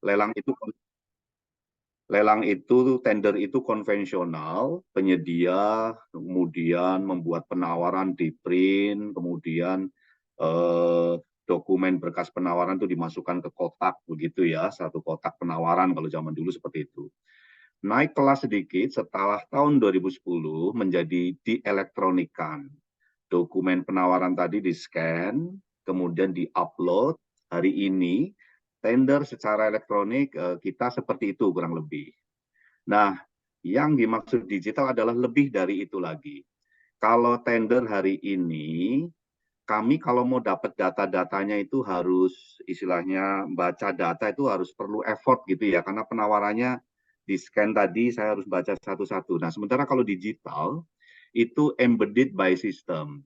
lelang itu Lelang itu, tender itu konvensional, penyedia kemudian membuat penawaran di print, kemudian dokumen berkas penawaran itu dimasukkan ke kotak begitu ya, satu kotak penawaran kalau zaman dulu seperti itu. Naik kelas sedikit setelah tahun 2010 menjadi dielektronikan. Dokumen penawaran tadi di-scan, kemudian di-upload. Hari ini tender secara elektronik kita seperti itu kurang lebih. Nah, yang dimaksud digital adalah lebih dari itu lagi. Kalau tender hari ini, kami kalau mau dapat data-datanya itu harus istilahnya baca data itu harus perlu effort gitu ya, karena penawarannya di scan tadi saya harus baca satu-satu. Nah, sementara kalau digital itu embedded by system.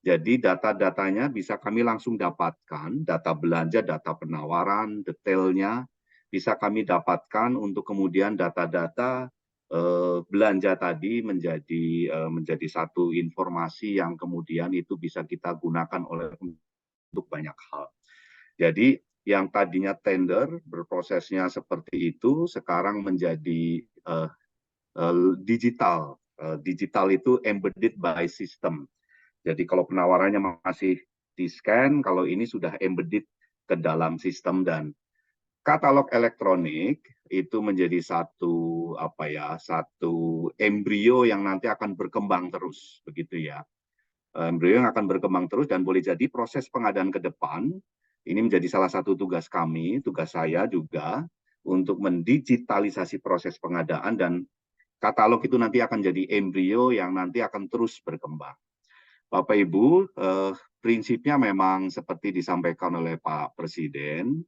Jadi data-datanya bisa kami langsung dapatkan, data belanja, data penawaran, detailnya bisa kami dapatkan untuk kemudian data-data belanja tadi menjadi satu informasi yang kemudian itu bisa kita gunakan untuk banyak hal. Jadi yang tadinya tender berprosesnya seperti itu sekarang menjadi digital. Digital itu embedded by system. Jadi kalau penawarannya masih di-scan, kalau ini sudah embedded ke dalam sistem dan katalog elektronik itu menjadi satu embrio yang nanti akan berkembang terus begitu ya. Embrio yang akan berkembang terus dan boleh jadi proses pengadaan ke depan ini menjadi salah satu tugas kami, tugas saya juga untuk mendigitalisasi proses pengadaan dan katalog itu nanti akan jadi embrio yang nanti akan terus berkembang. Bapak Ibu, prinsipnya memang seperti disampaikan oleh Pak Presiden,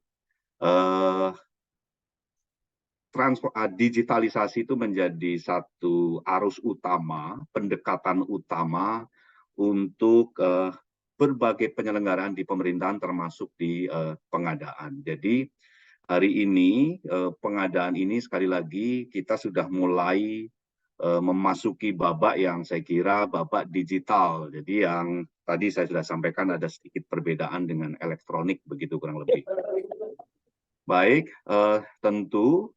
digitalisasi itu menjadi satu arus utama, pendekatan utama untuk berbagai penyelenggaraan di pemerintahan termasuk di pengadaan. Jadi hari ini pengadaan ini sekali lagi kita sudah mulai memasuki babak yang saya kira babak digital. Jadi yang tadi saya sudah sampaikan ada sedikit perbedaan dengan elektronik begitu kurang lebih. Baik, tentu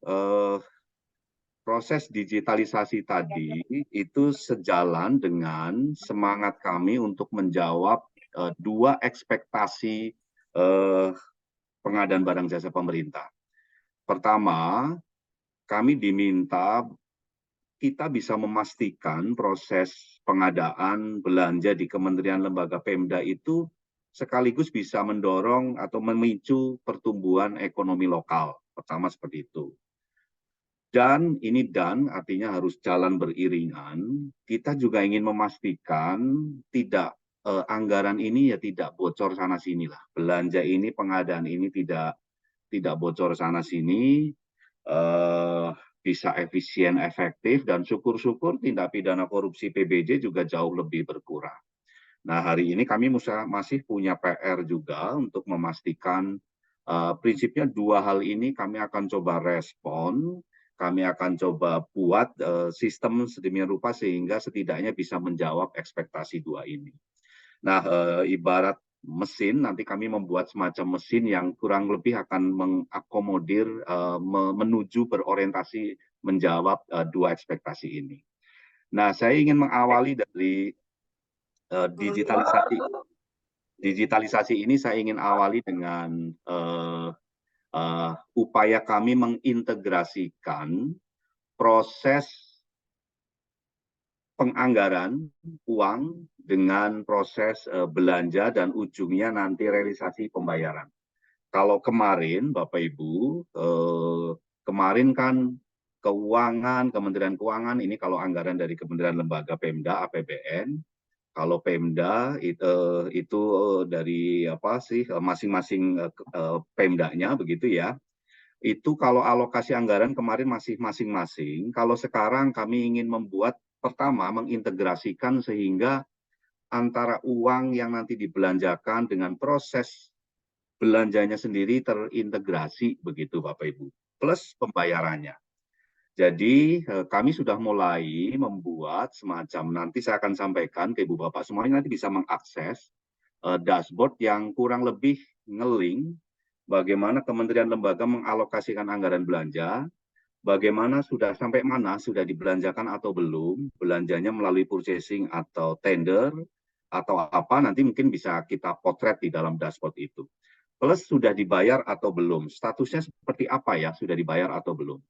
proses digitalisasi tadi itu sejalan dengan semangat kami untuk menjawab dua ekspektasi pengadaan barang jasa pemerintah. Pertama, kami diminta kita bisa memastikan proses pengadaan belanja di Kementerian Lembaga Pemda itu sekaligus bisa mendorong atau memicu pertumbuhan ekonomi lokal. Pertama seperti itu. Dan ini artinya harus jalan beriringan. Kita juga ingin memastikan tidak anggaran ini ya tidak bocor sana sini lah. Belanja ini, pengadaan ini tidak bocor sana sini, bisa efisien, efektif, dan syukur-syukur tindak pidana korupsi PBJ juga jauh lebih berkurang. Nah, hari ini kami masih punya PR juga untuk memastikan prinsipnya dua hal ini kami akan coba respon, kami akan coba buat sistem sedemikian rupa sehingga setidaknya bisa menjawab ekspektasi dua ini. Nah, ibarat mesin, nanti kami membuat semacam mesin yang kurang lebih akan mengakomodir, menuju berorientasi menjawab dua ekspektasi ini. Nah, saya ingin mengawali dari digitalisasi. Digitalisasi ini saya ingin awali dengan upaya kami mengintegrasikan proses penganggaran uang dengan proses belanja dan ujungnya nanti realisasi pembayaran. Kalau kemarin, Bapak Ibu, kemarin kan keuangan, Kementerian Keuangan ini kalau anggaran dari Kementerian Lembaga Pemda, APBN, kalau Pemda itu dari apa sih masing-masing Pemdanya begitu ya. Itu kalau alokasi anggaran kemarin masih masing-masing. Kalau sekarang kami ingin membuat pertama mengintegrasikan sehingga antara uang yang nanti dibelanjakan dengan proses belanjanya sendiri terintegrasi begitu Bapak Ibu. Plus pembayarannya. Jadi kami sudah mulai membuat semacam, nanti saya akan sampaikan ke Ibu Bapak semuanya nanti bisa mengakses dashboard yang kurang lebih ngeling bagaimana kementerian lembaga mengalokasikan anggaran belanja, bagaimana sudah sampai mana sudah dibelanjakan atau belum, belanjanya melalui purchasing atau tender, atau apa, nanti mungkin bisa kita potret di dalam dashboard itu. Plus sudah dibayar atau belum, statusnya seperti apa ya, sudah dibayar atau belum.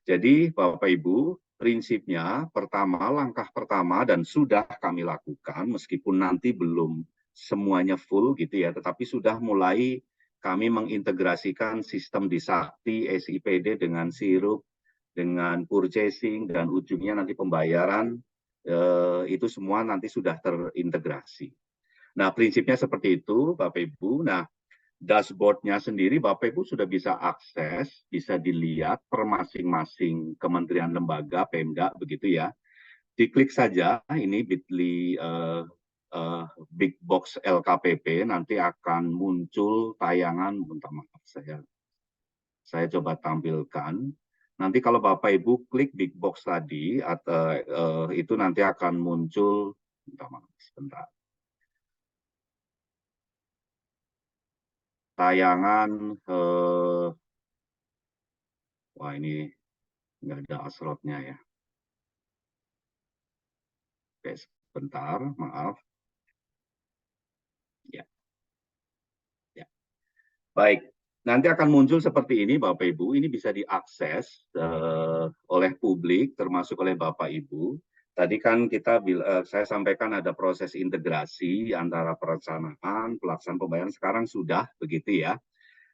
Jadi Bapak Ibu, prinsipnya pertama, langkah pertama dan sudah kami lakukan, meskipun nanti belum semuanya full gitu ya, tetapi sudah mulai kami mengintegrasikan sistem di Sakti, SIPD dengan Sirup, dengan purchasing, dan ujungnya nanti pembayaran, itu semua nanti sudah terintegrasi. Nah, prinsipnya seperti itu, Bapak Ibu. Nah, dashboard-nya sendiri Bapak Ibu sudah bisa akses, bisa dilihat per masing-masing kementerian lembaga, Pemda, begitu ya. Diklik saja, ini bit.ly Big Box LKPP, nanti akan muncul tayangan, bentar maaf, saya coba tampilkan. Nanti kalau Bapak Ibu klik Big Box tadi, atau itu nanti akan muncul, bentar maaf, sebentar. Tayangan, wah ini nggak ada asrotnya ya. Oke, sebentar, maaf. Ya, ya. Baik, nanti akan muncul seperti ini Bapak Ibu. Ini bisa diakses oleh publik, termasuk oleh Bapak Ibu. Tadi kan saya sampaikan ada proses integrasi antara perencanaan, pelaksanaan pembayaran, sekarang sudah begitu ya.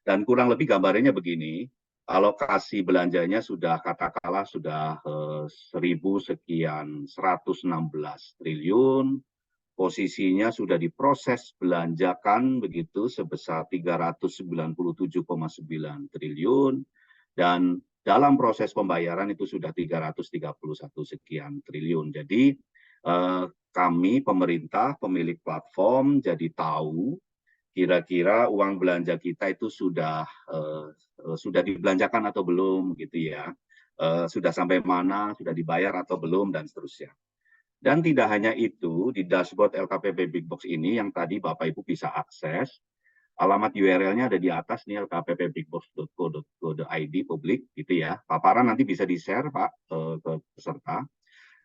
Dan kurang lebih gambarannya begini, alokasi belanjanya sudah katakanlah sudah 1.000 sekian 116 triliun, posisinya sudah diproses belanjakan begitu sebesar 397,9 triliun, dan dalam proses pembayaran itu sudah 331 sekian triliun. Jadi kami pemerintah pemilik platform jadi tahu kira-kira uang belanja kita itu sudah dibelanjakan atau belum gitu ya, sudah sampai mana, sudah dibayar atau belum, dan seterusnya. Dan tidak hanya itu, di dashboard LKPP Big Box ini yang tadi Bapak Ibu bisa akses, alamat URL-nya ada di atas nih, lkppbigbox.co.id publik gitu ya. Paparan nanti bisa di-share Pak ke peserta.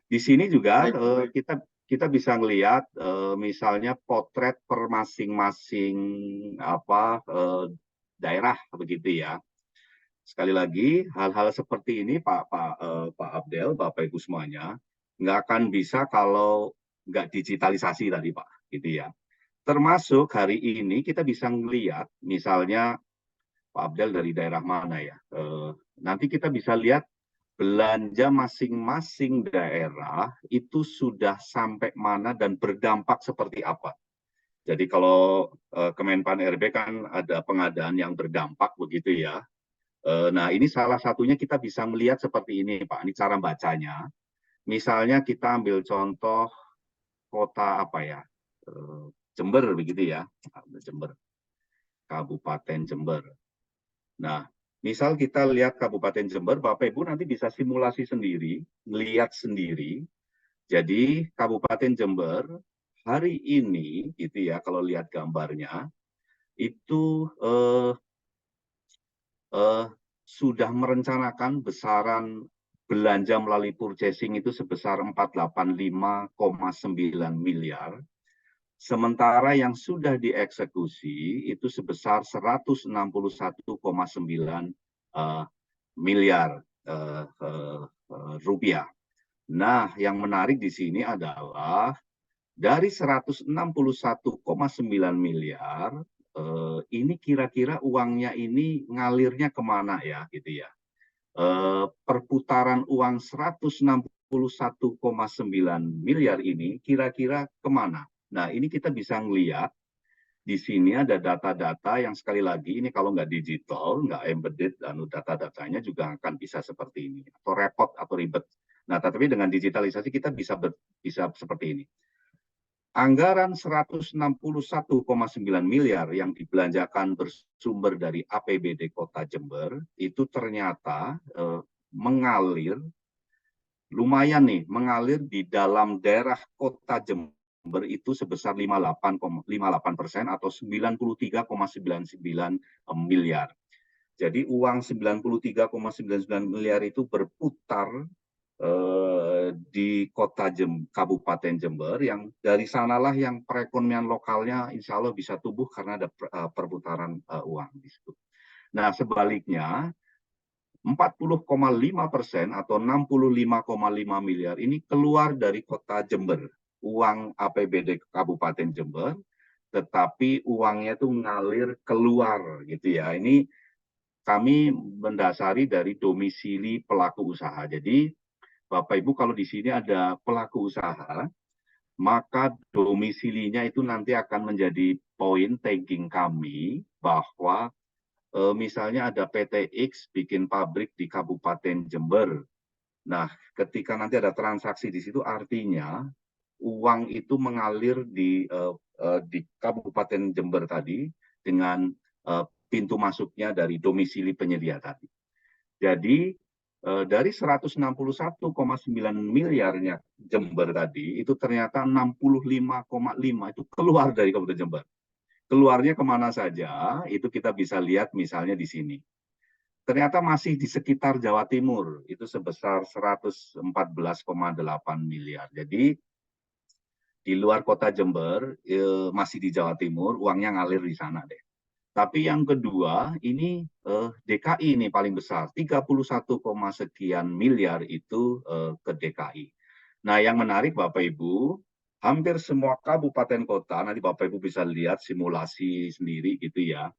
Di sini juga kita bisa melihat misalnya potret per masing-masing daerah begitu ya. Sekali lagi, hal-hal seperti ini Pak Abdel, Bapak Ibu semuanya, nggak akan bisa kalau nggak digitalisasi tadi Pak, gitu ya. Termasuk hari ini kita bisa melihat, misalnya Pak Abdel dari daerah mana ya, nanti kita bisa lihat belanja masing-masing daerah itu sudah sampai mana dan berdampak seperti apa. Jadi kalau Kemenpan RB kan ada pengadaan yang berdampak begitu ya. Nah ini salah satunya kita bisa melihat seperti ini Pak, ini cara bacanya. Misalnya kita ambil contoh kota apa ya, Jember begitu ya, Jember, Kabupaten Jember. Nah, misal kita lihat Kabupaten Jember, Bapak Ibu nanti bisa simulasi sendiri, melihat sendiri. Jadi Kabupaten Jember hari ini, gitu ya, kalau lihat gambarnya, itu sudah merencanakan besaran belanja melalui purchasing itu sebesar 485,9 miliar. Sementara yang sudah dieksekusi itu sebesar 161,9 miliar rupiah. Nah, yang menarik di sini adalah dari 161,9 miliar, ini kira-kira uangnya ini ngalirnya kemana ya, gitu ya. Perputaran uang 161,9 miliar ini kira-kira kemana? Nah, ini kita bisa melihat di sini ada data-data yang sekali lagi ini kalau nggak digital, nggak embedded, dan data-datanya juga akan bisa seperti ini, atau repot atau ribet. Nah, tapi dengan digitalisasi kita bisa seperti ini. Anggaran 161,9 miliar yang dibelanjakan bersumber dari APBD Kota Jember itu ternyata mengalir, lumayan nih, mengalir di dalam daerah Kota Jember itu sebesar 58,58% atau 93,99 miliar. Jadi uang 93,99 miliar itu berputar di Kabupaten Jember, yang dari sanalah yang perekonomian lokalnya insya Allah bisa tumbuh karena ada perputaran uang di situ. Nah, sebaliknya 40,5% atau 65,5 miliar ini keluar dari kota Jember, uang APBD Kabupaten Jember, tetapi uangnya itu ngalir keluar gitu ya. Ini kami mendasari dari domisili pelaku usaha. Jadi Bapak Ibu kalau di sini ada pelaku usaha, maka domisilinya itu nanti akan menjadi poin tagging kami bahwa misalnya ada PT X bikin pabrik di Kabupaten Jember. Nah, ketika nanti ada transaksi di situ artinya uang itu mengalir di Kabupaten Jember tadi dengan pintu masuknya dari domisili penyedia tadi. Jadi dari 161,9 miliarnya Jember tadi, itu ternyata 65,5 itu keluar dari Kabupaten Jember. Keluarnya kemana saja, itu kita bisa lihat misalnya di sini. Ternyata masih di sekitar Jawa Timur, itu sebesar 114,8 miliar. Jadi di luar kota Jember, masih di Jawa Timur, uangnya ngalir di sana deh. Tapi yang kedua, ini DKI ini paling besar, 31, sekian miliar itu ke DKI. Nah, yang menarik Bapak Ibu, hampir semua kabupaten kota, nanti Bapak Ibu bisa lihat simulasi sendiri gitu ya,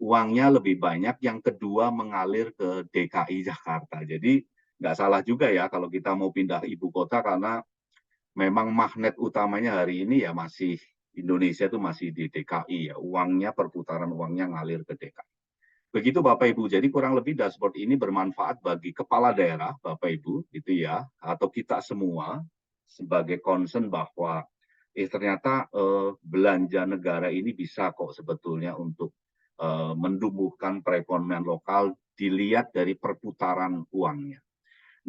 uangnya lebih banyak yang kedua mengalir ke DKI Jakarta. Jadi nggak salah juga ya kalau kita mau pindah ibu kota karena memang magnet utamanya hari ini ya masih Indonesia itu masih di DKI ya, uangnya perputaran uangnya ngalir ke DKI. Begitu Bapak Ibu, jadi kurang lebih dashboard ini bermanfaat bagi kepala daerah Bapak Ibu gitu ya, atau kita semua sebagai concern bahwa ternyata belanja negara ini bisa kok sebetulnya untuk menumbuhkan perekonomian lokal dilihat dari perputaran uangnya.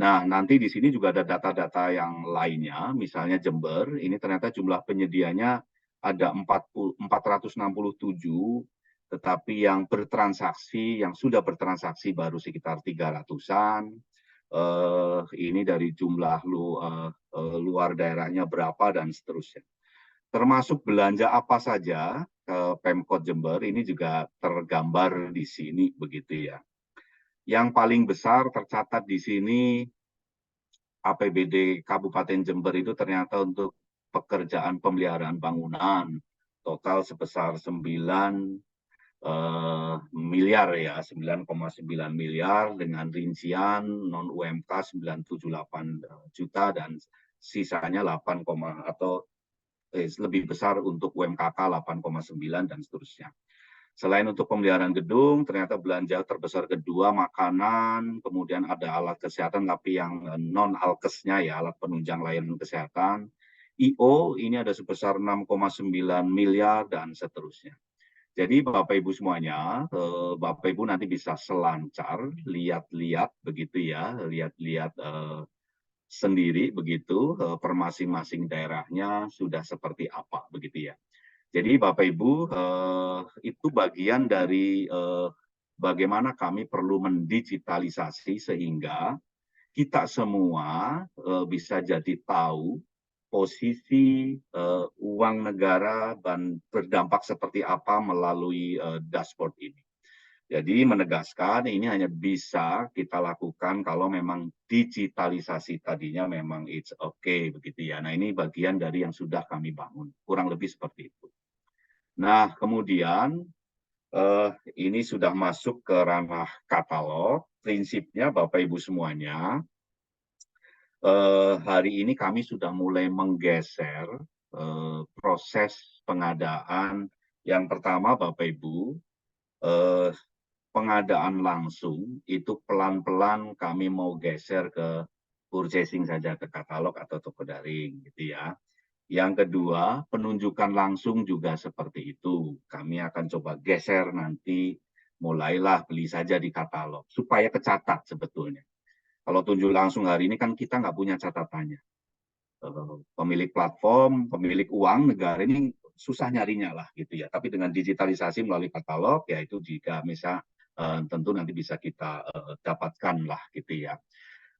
Nah, nanti di sini juga ada data-data yang lainnya, misalnya Jember, ini ternyata jumlah penyedianya ada 467, tetapi yang bertransaksi, yang sudah bertransaksi baru sekitar 300-an. Ini dari jumlah luar daerahnya berapa dan seterusnya. Termasuk belanja apa saja ke Pemkot Jember, ini juga tergambar di sini begitu ya. Yang paling besar tercatat di sini APBD Kabupaten Jember itu ternyata untuk pekerjaan pemeliharaan bangunan total sebesar 9 miliar ya, 9,9 miliar dengan rincian non UMK 978 juta dan sisanya 8, atau lebih besar untuk UMKK 8,9 dan seterusnya. Selain untuk pemeliharaan gedung, ternyata belanja terbesar kedua makanan, kemudian ada alat kesehatan tapi yang non-alkesnya ya, alat penunjang layanan kesehatan. IO ini ada sebesar 6,9 miliar dan seterusnya. Jadi Bapak Ibu semuanya, Bapak Ibu nanti bisa selancar lihat-lihat begitu ya, lihat-lihat sendiri begitu per masing-masing daerahnya sudah seperti apa begitu ya. Jadi Bapak Ibu, itu bagian dari bagaimana kami perlu mendigitalisasi sehingga kita semua bisa jadi tahu posisi uang negara dan berdampak seperti apa melalui dashboard ini. Jadi menegaskan ini hanya bisa kita lakukan kalau memang digitalisasi tadinya memang it's okay begitu ya. Nah ini bagian dari yang sudah kami bangun, kurang lebih seperti itu. Nah, kemudian ini sudah masuk ke ranah katalog. Prinsipnya Bapak Ibu semuanya, hari ini kami sudah mulai menggeser proses pengadaan. Yang pertama Bapak Ibu, pengadaan langsung itu pelan-pelan kami mau geser ke purchasing saja, ke katalog atau toko daring gitu ya. Yang kedua, penunjukan langsung juga seperti itu. Kami akan coba geser nanti, mulailah beli saja di katalog, supaya kecatat sebetulnya. Kalau tunjuk langsung hari ini kan kita nggak punya catatannya. pemilik platform, pemilik uang negara ini susah nyarinya lah gitu ya. Tapi dengan digitalisasi melalui katalog ya itu juga bisa tentu nanti bisa kita dapatkan lah gitu ya.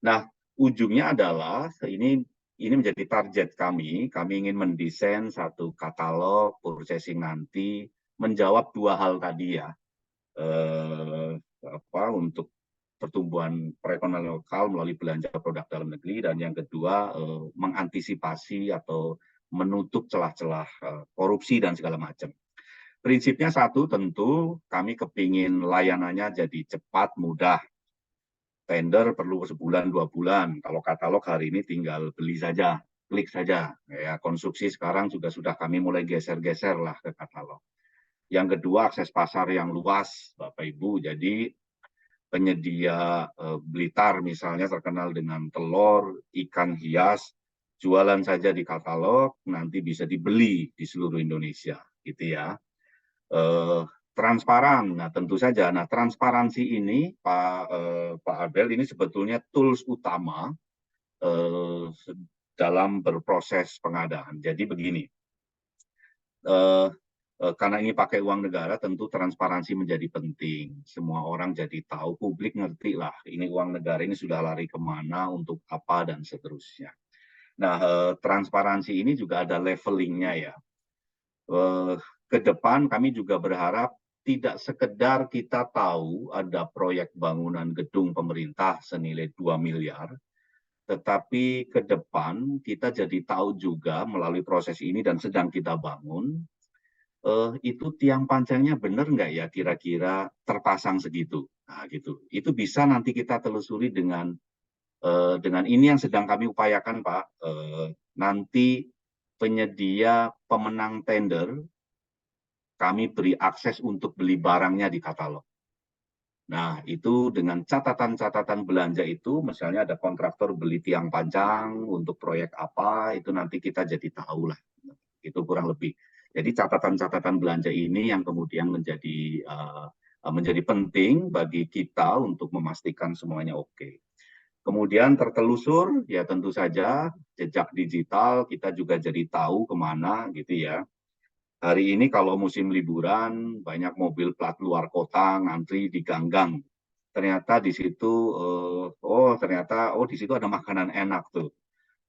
Nah, ujungnya adalah ini menjadi target kami. Kami ingin mendesain satu katalog purchasing nanti menjawab dua hal tadi ya. Untuk pertumbuhan perekonomian lokal melalui belanja produk dalam negeri, dan yang kedua mengantisipasi atau menutup celah-celah korupsi dan segala macam. Prinsipnya satu, tentu kami kepingin layanannya jadi cepat, mudah. Tender perlu sebulan, 2 bulan. Kalau katalog hari ini tinggal beli saja, klik saja. Ya, konstruksi sekarang juga sudah kami mulai geser-geser lah ke katalog. Yang kedua, akses pasar yang luas, Bapak Ibu. Jadi penyedia Blitar misalnya terkenal dengan telur, ikan hias, jualan saja di katalog, nanti bisa dibeli di seluruh Indonesia, gitu ya. Transparan, nah tentu saja. Nah, transparansi ini, Pak Abel, ini sebetulnya tools utama dalam berproses pengadaan. Jadi begini, karena ini pakai uang negara, tentu transparansi menjadi penting. Semua orang jadi tahu, publik ngerti lah, ini uang negara ini sudah lari kemana, untuk apa, dan seterusnya. Nah, transparansi ini juga ada levelingnya ya. Ke depan kami juga berharap tidak sekedar kita tahu ada proyek bangunan gedung pemerintah senilai 2 miliar, tetapi ke depan kita jadi tahu juga melalui proses ini dan sedang kita bangun, itu tiang panjangnya benar nggak ya kira-kira terpasang segitu. Nah, gitu. Itu bisa nanti kita telusuri dengan ini yang sedang kami upayakan, Pak. Nanti penyedia pemenang tender kami beri akses untuk beli barangnya di katalog. Nah, itu dengan catatan-catatan belanja itu, misalnya ada kontraktor beli tiang panjang untuk proyek apa, itu nanti kita jadi tahu lah. Itu kurang lebih. Jadi catatan-catatan belanja ini yang kemudian menjadi penting bagi kita untuk memastikan semuanya oke. Kemudian tertelusur, ya tentu saja jejak digital kita juga jadi tahu kemana gitu ya. Hari ini kalau musim liburan, banyak mobil plat luar kota ngantri di ganggang. Ternyata di situ, di situ ada makanan enak tuh.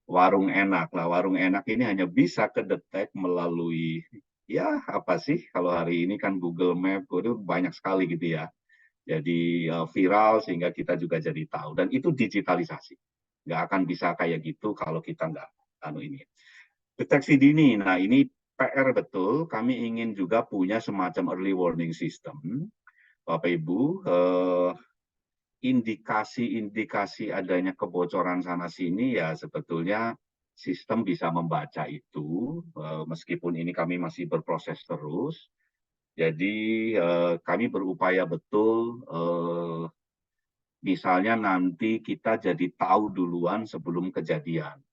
Warung enak. Lah, warung enak ini hanya bisa kedetek melalui, ya apa sih, kalau hari ini kan Google Map, itu banyak sekali gitu ya. Jadi viral sehingga kita juga jadi tahu. Dan itu digitalisasi. Nggak akan bisa kayak gitu kalau kita nggak ini. Deteksi dini. Nah, ini PR betul. Kami ingin juga punya semacam early warning system. Bapak Ibu, indikasi-indikasi adanya kebocoran sana-sini ya sebetulnya sistem bisa membaca itu, meskipun ini kami masih berproses terus. Jadi kami berupaya betul, misalnya nanti kita jadi tahu duluan sebelum kejadian.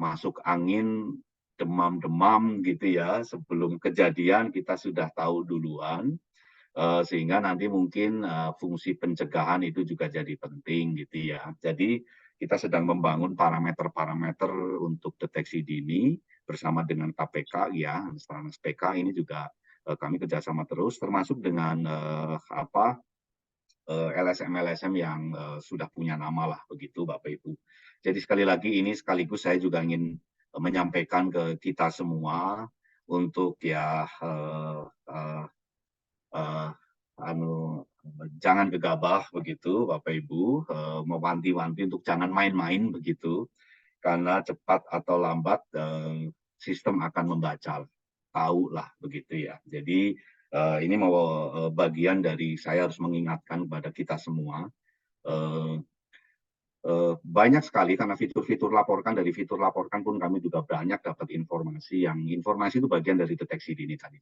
Masuk angin, demam-demam gitu ya, sebelum kejadian kita sudah tahu duluan, sehingga nanti mungkin fungsi pencegahan itu juga jadi penting gitu ya. Jadi kita sedang membangun parameter-parameter untuk deteksi dini bersama dengan KPK ya, Stranas PK ini juga kami kerjasama terus, termasuk dengan LSM-LSM yang sudah punya nama lah begitu Bapak Ibu. Jadi sekali lagi ini sekaligus saya juga ingin menyampaikan ke kita semua untuk ya jangan gegabah begitu Bapak Ibu, mewanti-wanti untuk jangan main-main begitu, karena cepat atau lambat sistem akan membaca, tahu lah begitu ya. Jadi ini mau bagian dari saya harus mengingatkan kepada kita semua. Banyak sekali karena fitur-fitur laporkan, dari fitur laporkan pun kami juga banyak dapat informasi itu bagian dari deteksi dini tadi.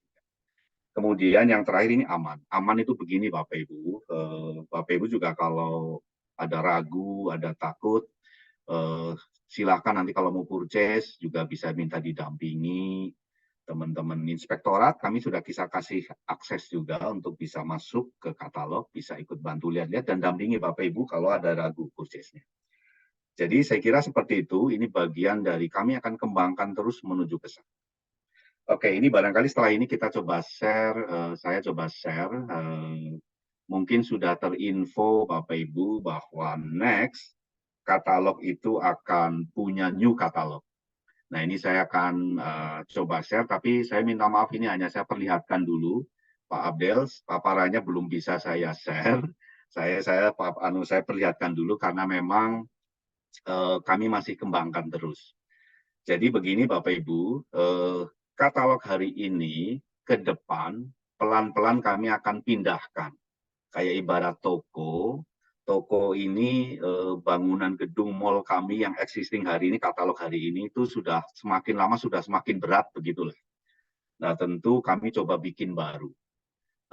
Kemudian yang terakhir ini aman. Aman itu begini Bapak Ibu. Bapak Ibu juga kalau ada ragu, ada takut, silahkan nanti kalau mau purchase juga bisa minta didampingi teman-teman inspektorat. Kami sudah bisa kasih akses juga untuk bisa masuk ke katalog, bisa ikut bantu lihat-lihat dan dampingi Bapak Ibu kalau ada ragu purchase-nya. Jadi saya kira seperti itu, ini bagian dari kami akan kembangkan terus menuju ke sana. Oke, ini barangkali setelah ini kita coba share, saya coba share, mungkin sudah terinfo Bapak Ibu bahwa next katalog itu akan punya new katalog. Nah ini saya akan coba share, tapi saya minta maaf ini hanya saya perlihatkan dulu, Pak Abdel, paparannya belum bisa saya share. Saya perlihatkan dulu karena memang kami masih kembangkan terus. Jadi begini Bapak Ibu, katalog hari ini ke depan pelan-pelan kami akan pindahkan. Kayak ibarat toko ini bangunan gedung mall kami yang existing hari ini, katalog hari ini itu sudah semakin lama sudah semakin berat begitulah. Nah tentu kami coba bikin baru.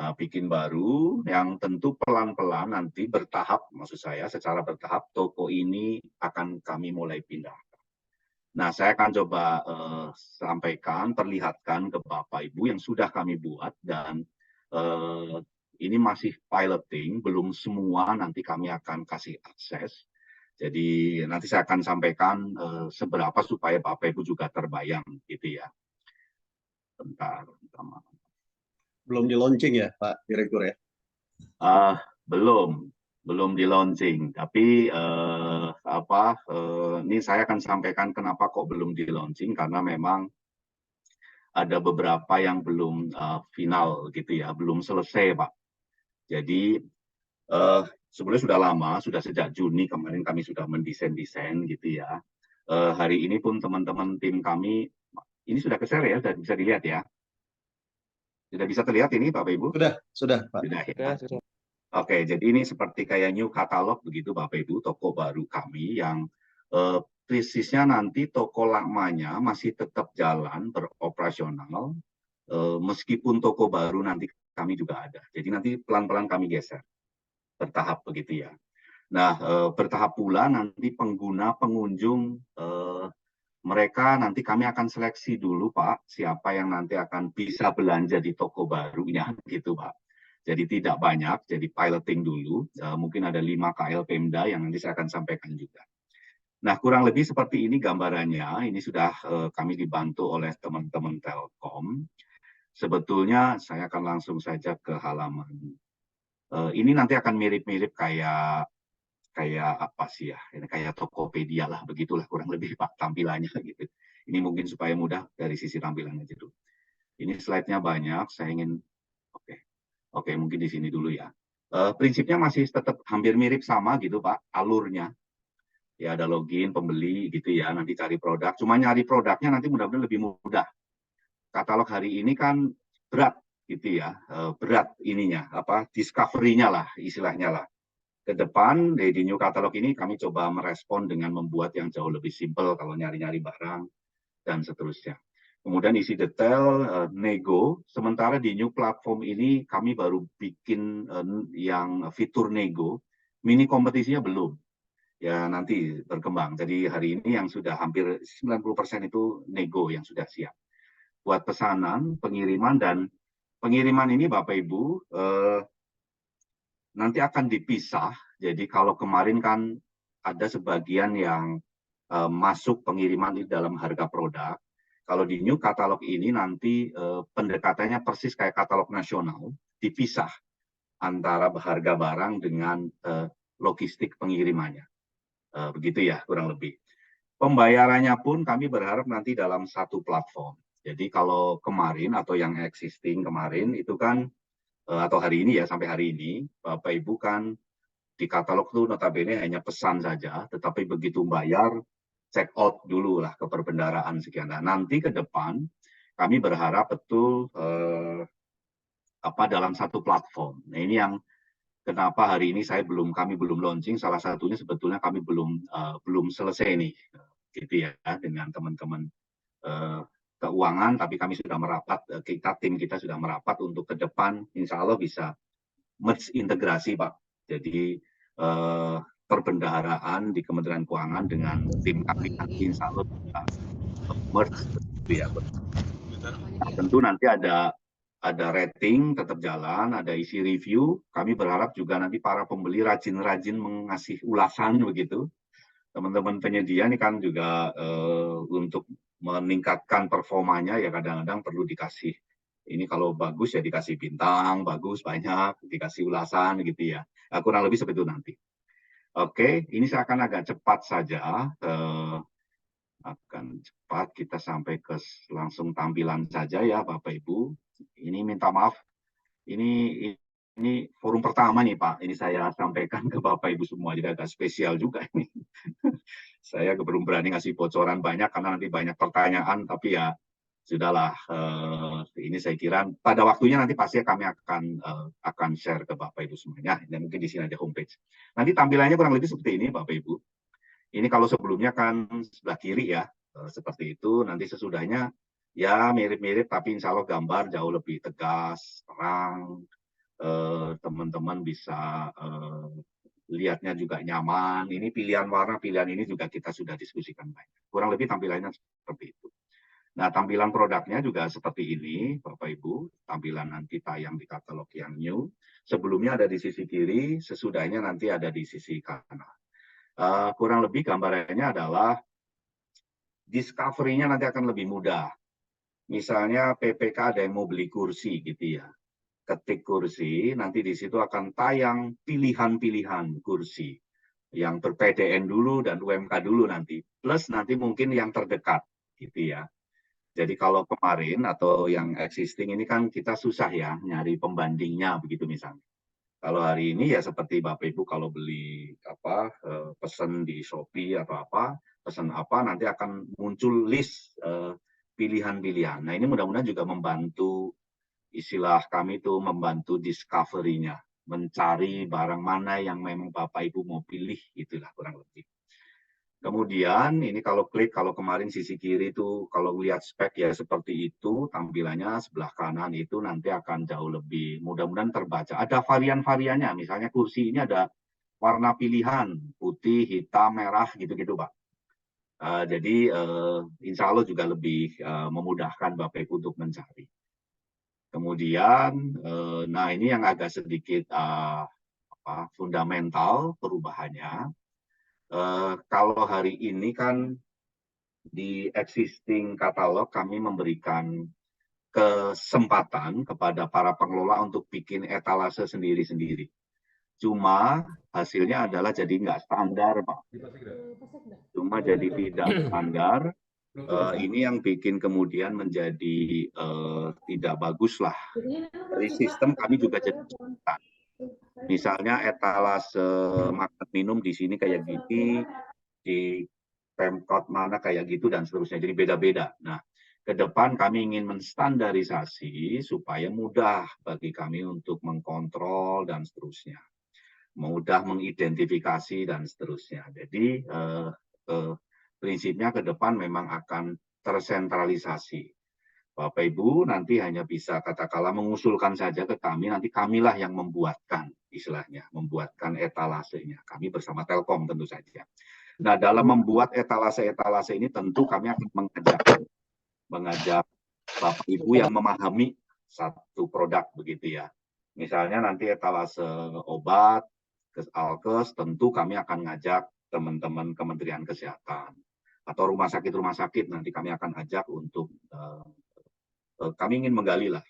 Nah, bikin baru yang tentu pelan-pelan nanti bertahap, maksud saya secara bertahap toko ini akan kami mulai pindah. Nah, saya akan coba sampaikan, perlihatkan ke Bapak Ibu yang sudah kami buat dan ini masih piloting, belum semua nanti kami akan kasih akses. Jadi nanti saya akan sampaikan seberapa supaya Bapak Ibu juga terbayang gitu ya. Bentar. Belum di launching ya Pak Direktur ya? Belum di launching, tapi ini saya akan sampaikan kenapa kok belum di launching karena memang ada beberapa yang belum final gitu ya, belum selesai Pak. Jadi sebenarnya sudah lama, sudah sejak Juni kemarin kami sudah mendesain gitu ya. Hari ini pun teman-teman tim kami, ini sudah ke-share ya, sudah bisa dilihat ya. Sudah bisa terlihat ini Bapak Ibu? Sudah Pak. Sudah ya. Oke, jadi ini seperti kayak new katalog begitu Bapak Ibu, toko baru kami yang persisnya nanti toko lamanya masih tetap jalan beroperasional, meskipun toko baru nanti kami juga ada. Jadi nanti pelan-pelan kami geser, bertahap begitu ya. Nah, bertahap pula nanti pengunjung, mereka nanti kami akan seleksi dulu Pak, siapa yang nanti akan bisa belanja di toko barunya gitu Pak. Jadi tidak banyak, jadi piloting dulu. Mungkin ada 5 KL Pemda yang nanti saya akan sampaikan juga. Nah, kurang lebih seperti ini gambarannya. Ini sudah kami dibantu oleh teman-teman Telkom. Sebetulnya saya akan langsung saja ke halaman. Ini nanti akan mirip-mirip kayak apa sih ya? Ini kayak Tokopedia lah, begitulah kurang lebih Pak tampilannya gitu. Ini mungkin supaya mudah dari sisi tampilannya dulu. Ini slide-nya banyak. Saya ingin Oke, mungkin di sini dulu ya. Prinsipnya masih tetap hampir mirip sama gitu Pak, alurnya. Ya ada login, pembeli gitu ya, nanti cari produk. Cuma nyari produknya nanti mudah-mudahan lebih mudah. Katalog hari ini kan berat gitu ya, berat ininya, discovery-nya lah istilahnya lah. Ke depan di new katalog ini kami coba merespon dengan membuat yang jauh lebih simpel kalau nyari-nyari barang dan seterusnya. Kemudian isi detail nego, sementara di new platform ini kami baru bikin yang fitur nego, mini kompetisinya belum. Ya nanti berkembang. Jadi hari ini yang sudah hampir 90% itu nego yang sudah siap. Buat pesanan, pengiriman, dan pengiriman ini Bapak Ibu nanti akan dipisah. Jadi kalau kemarin kan ada sebagian yang masuk pengiriman di dalam harga produk. Kalau di new katalog ini nanti pendekatannya persis kayak katalog nasional, dipisah antara harga barang dengan logistik pengirimannya. Begitu ya kurang lebih. Pembayarannya pun kami berharap nanti dalam satu platform. Jadi kalau kemarin atau yang existing kemarin itu kan atau hari ini ya sampai hari ini Bapak Ibu kan di katalog itu notabene hanya pesan saja, tetapi begitu bayar check out dulu lah ke perbendaraan sekian. Nah, nanti ke depan kami berharap betul dalam satu platform. Nah, ini yang kenapa hari ini kami belum launching. Salah satunya sebetulnya kami belum selesai nih, gitu ya, dengan teman-teman keuangan. Tapi kami sudah merapat, tim kita sudah merapat untuk ke depan, insya Allah bisa merge integrasi Pak. Jadi perbendaharaan di Kementerian Keuangan dengan tim kami nanti insya Allah bisa merge ya. Nah, tentu nanti ada rating tetap jalan, ada isi review. Kami berharap juga nanti para pembeli rajin-rajin mengasih ulasan begitu. teman-teman penyedia ini kan juga untuk meningkatkan performanya ya kadang-kadang perlu dikasih. Ini kalau bagus ya dikasih bintang, bagus banyak, dikasih ulasan gitu ya. Kurang lebih seperti itu nanti. Oke, ini saya akan agak cepat saja. Akan cepat kita sampai ke langsung tampilan saja ya Bapak Ibu. Ini minta maaf, ini ini forum pertama nih Pak. Ini saya sampaikan ke Bapak Ibu semua, jadi agak spesial juga ini. Saya belum berani ngasih bocoran banyak karena nanti banyak pertanyaan, tapi ya sudahlah. Ini saya kira pada waktunya nanti pasti kami akan share ke Bapak Ibu semuanya. Dan mungkin di sini ada homepage. Nanti tampilannya kurang lebih seperti ini Bapak Ibu. Ini kalau sebelumnya kan sebelah kiri ya, seperti itu. Nanti sesudahnya ya mirip-mirip, tapi insya Allah gambar jauh lebih tegas, terang. Teman-teman bisa lihatnya juga nyaman. Ini pilihan warna, pilihan ini juga kita sudah diskusikan banyak. Kurang lebih tampilannya seperti itu. Nah, tampilan produknya juga seperti ini, Bapak Ibu. Tampilan nanti tayang di katalog yang new. Sebelumnya ada di sisi kiri, sesudahnya nanti ada di sisi kanan. Kurang lebih gambarannya adalah discovery-nya nanti akan lebih mudah. Misalnya PPK ada yang mau beli kursi gitu ya. Ketik kursi, nanti di situ akan tayang pilihan-pilihan kursi yang ber-PDN dulu dan UMK dulu nanti. Plus nanti mungkin yang terdekat gitu ya. Jadi kalau kemarin atau yang existing ini kan kita susah ya nyari pembandingnya begitu misalnya. Kalau hari ini ya seperti Bapak Ibu kalau beli pesan di Shopee atau apa, pesan apa nanti akan muncul list pilihan-pilihan. Nah, ini mudah-mudahan juga membantu istilah kami itu membantu discovery-nya, mencari barang mana yang memang Bapak Ibu mau pilih itulah kurang lebih. Kemudian ini kalau klik, kalau kemarin sisi kiri itu kalau lihat spek ya seperti itu tampilannya, sebelah kanan itu nanti akan jauh lebih mudah-mudahan terbaca. Ada varian-variannya, misalnya kursi ini ada warna pilihan, putih, hitam, merah gitu-gitu Pak. Jadi insya Allah juga lebih memudahkan Bapak Ibu untuk mencari. Kemudian, nah ini yang agak sedikit fundamental perubahannya. Kalau hari ini kan di existing katalog kami memberikan kesempatan kepada para pengelola untuk bikin etalase sendiri-sendiri. Cuma hasilnya adalah jadi nggak standar, Pak. Cuma jadi tidak standar. Ini yang bikin kemudian menjadi tidak bagus lah. Dari sistem kami juga jadi kesulitan. Misalnya etalase makan minum di sini kayak gini, di Pemkot mana kayak gitu dan seterusnya. Jadi beda-beda. Nah, ke depan kami ingin menstandarisasi supaya mudah bagi kami untuk mengkontrol dan seterusnya. Mudah mengidentifikasi dan seterusnya. Jadi prinsipnya ke depan memang akan tersentralisasi. Bapak Ibu nanti hanya bisa katakanlah mengusulkan saja ke kami, nanti kamilah yang membuatkan istilahnya, membuatkan etalasenya. Kami bersama Telkom tentu saja. Nah, dalam membuat etalase-etalase ini tentu kami akan mengajak Bapak Ibu yang memahami satu produk begitu ya. Misalnya nanti etalase obat, Alkes, tentu kami akan ngajak teman-teman Kementerian Kesehatan atau rumah sakit nanti kami akan ajak untuk kami ingin menggali lah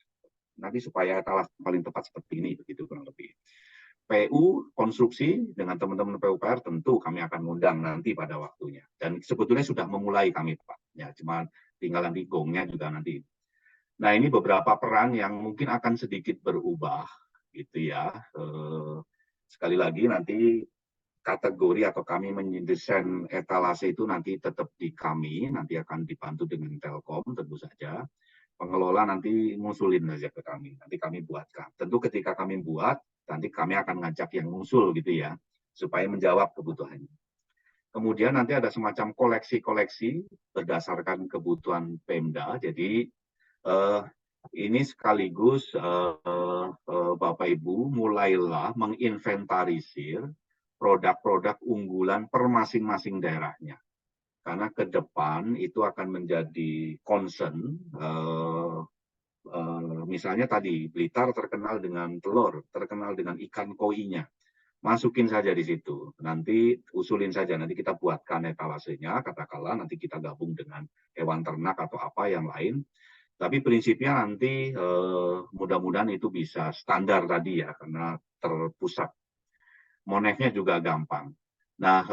nanti supaya etalase paling tepat seperti ini begitu kurang lebih. PU konstruksi dengan teman-teman PUPR tentu kami akan ngundang nanti pada waktunya. Dan sebetulnya sudah memulai kami Pak. Ya, cuma tinggal nanti gongnya juga nanti. Nah, ini beberapa peran yang mungkin akan sedikit berubah gitu ya. Sekali lagi nanti kategori atau kami mendesain etalase itu nanti tetap di kami, nanti akan dibantu dengan Telkom tentu saja. Pengelola nanti ngusulin saja ke kami, nanti kami buatkan. Tentu ketika kami buat, nanti kami akan ngajak yang ngusul gitu ya, supaya menjawab kebutuhannya. Kemudian nanti ada semacam koleksi-koleksi berdasarkan kebutuhan Pemda. Jadi ini sekaligus Bapak Ibu mulailah menginventarisir produk-produk unggulan per masing-masing daerahnya. Karena ke depan itu akan menjadi concern. Misalnya tadi Blitar terkenal dengan telur, terkenal dengan ikan koinya. masukin saja di situ. Nanti usulin saja, nanti kita buatkan etalasenya, katakanlah nanti kita gabung dengan hewan ternak atau apa yang lain. Tapi prinsipnya nanti mudah-mudahan itu bisa standar tadi ya, karena terpusat. Monefnya juga gampang. Nah,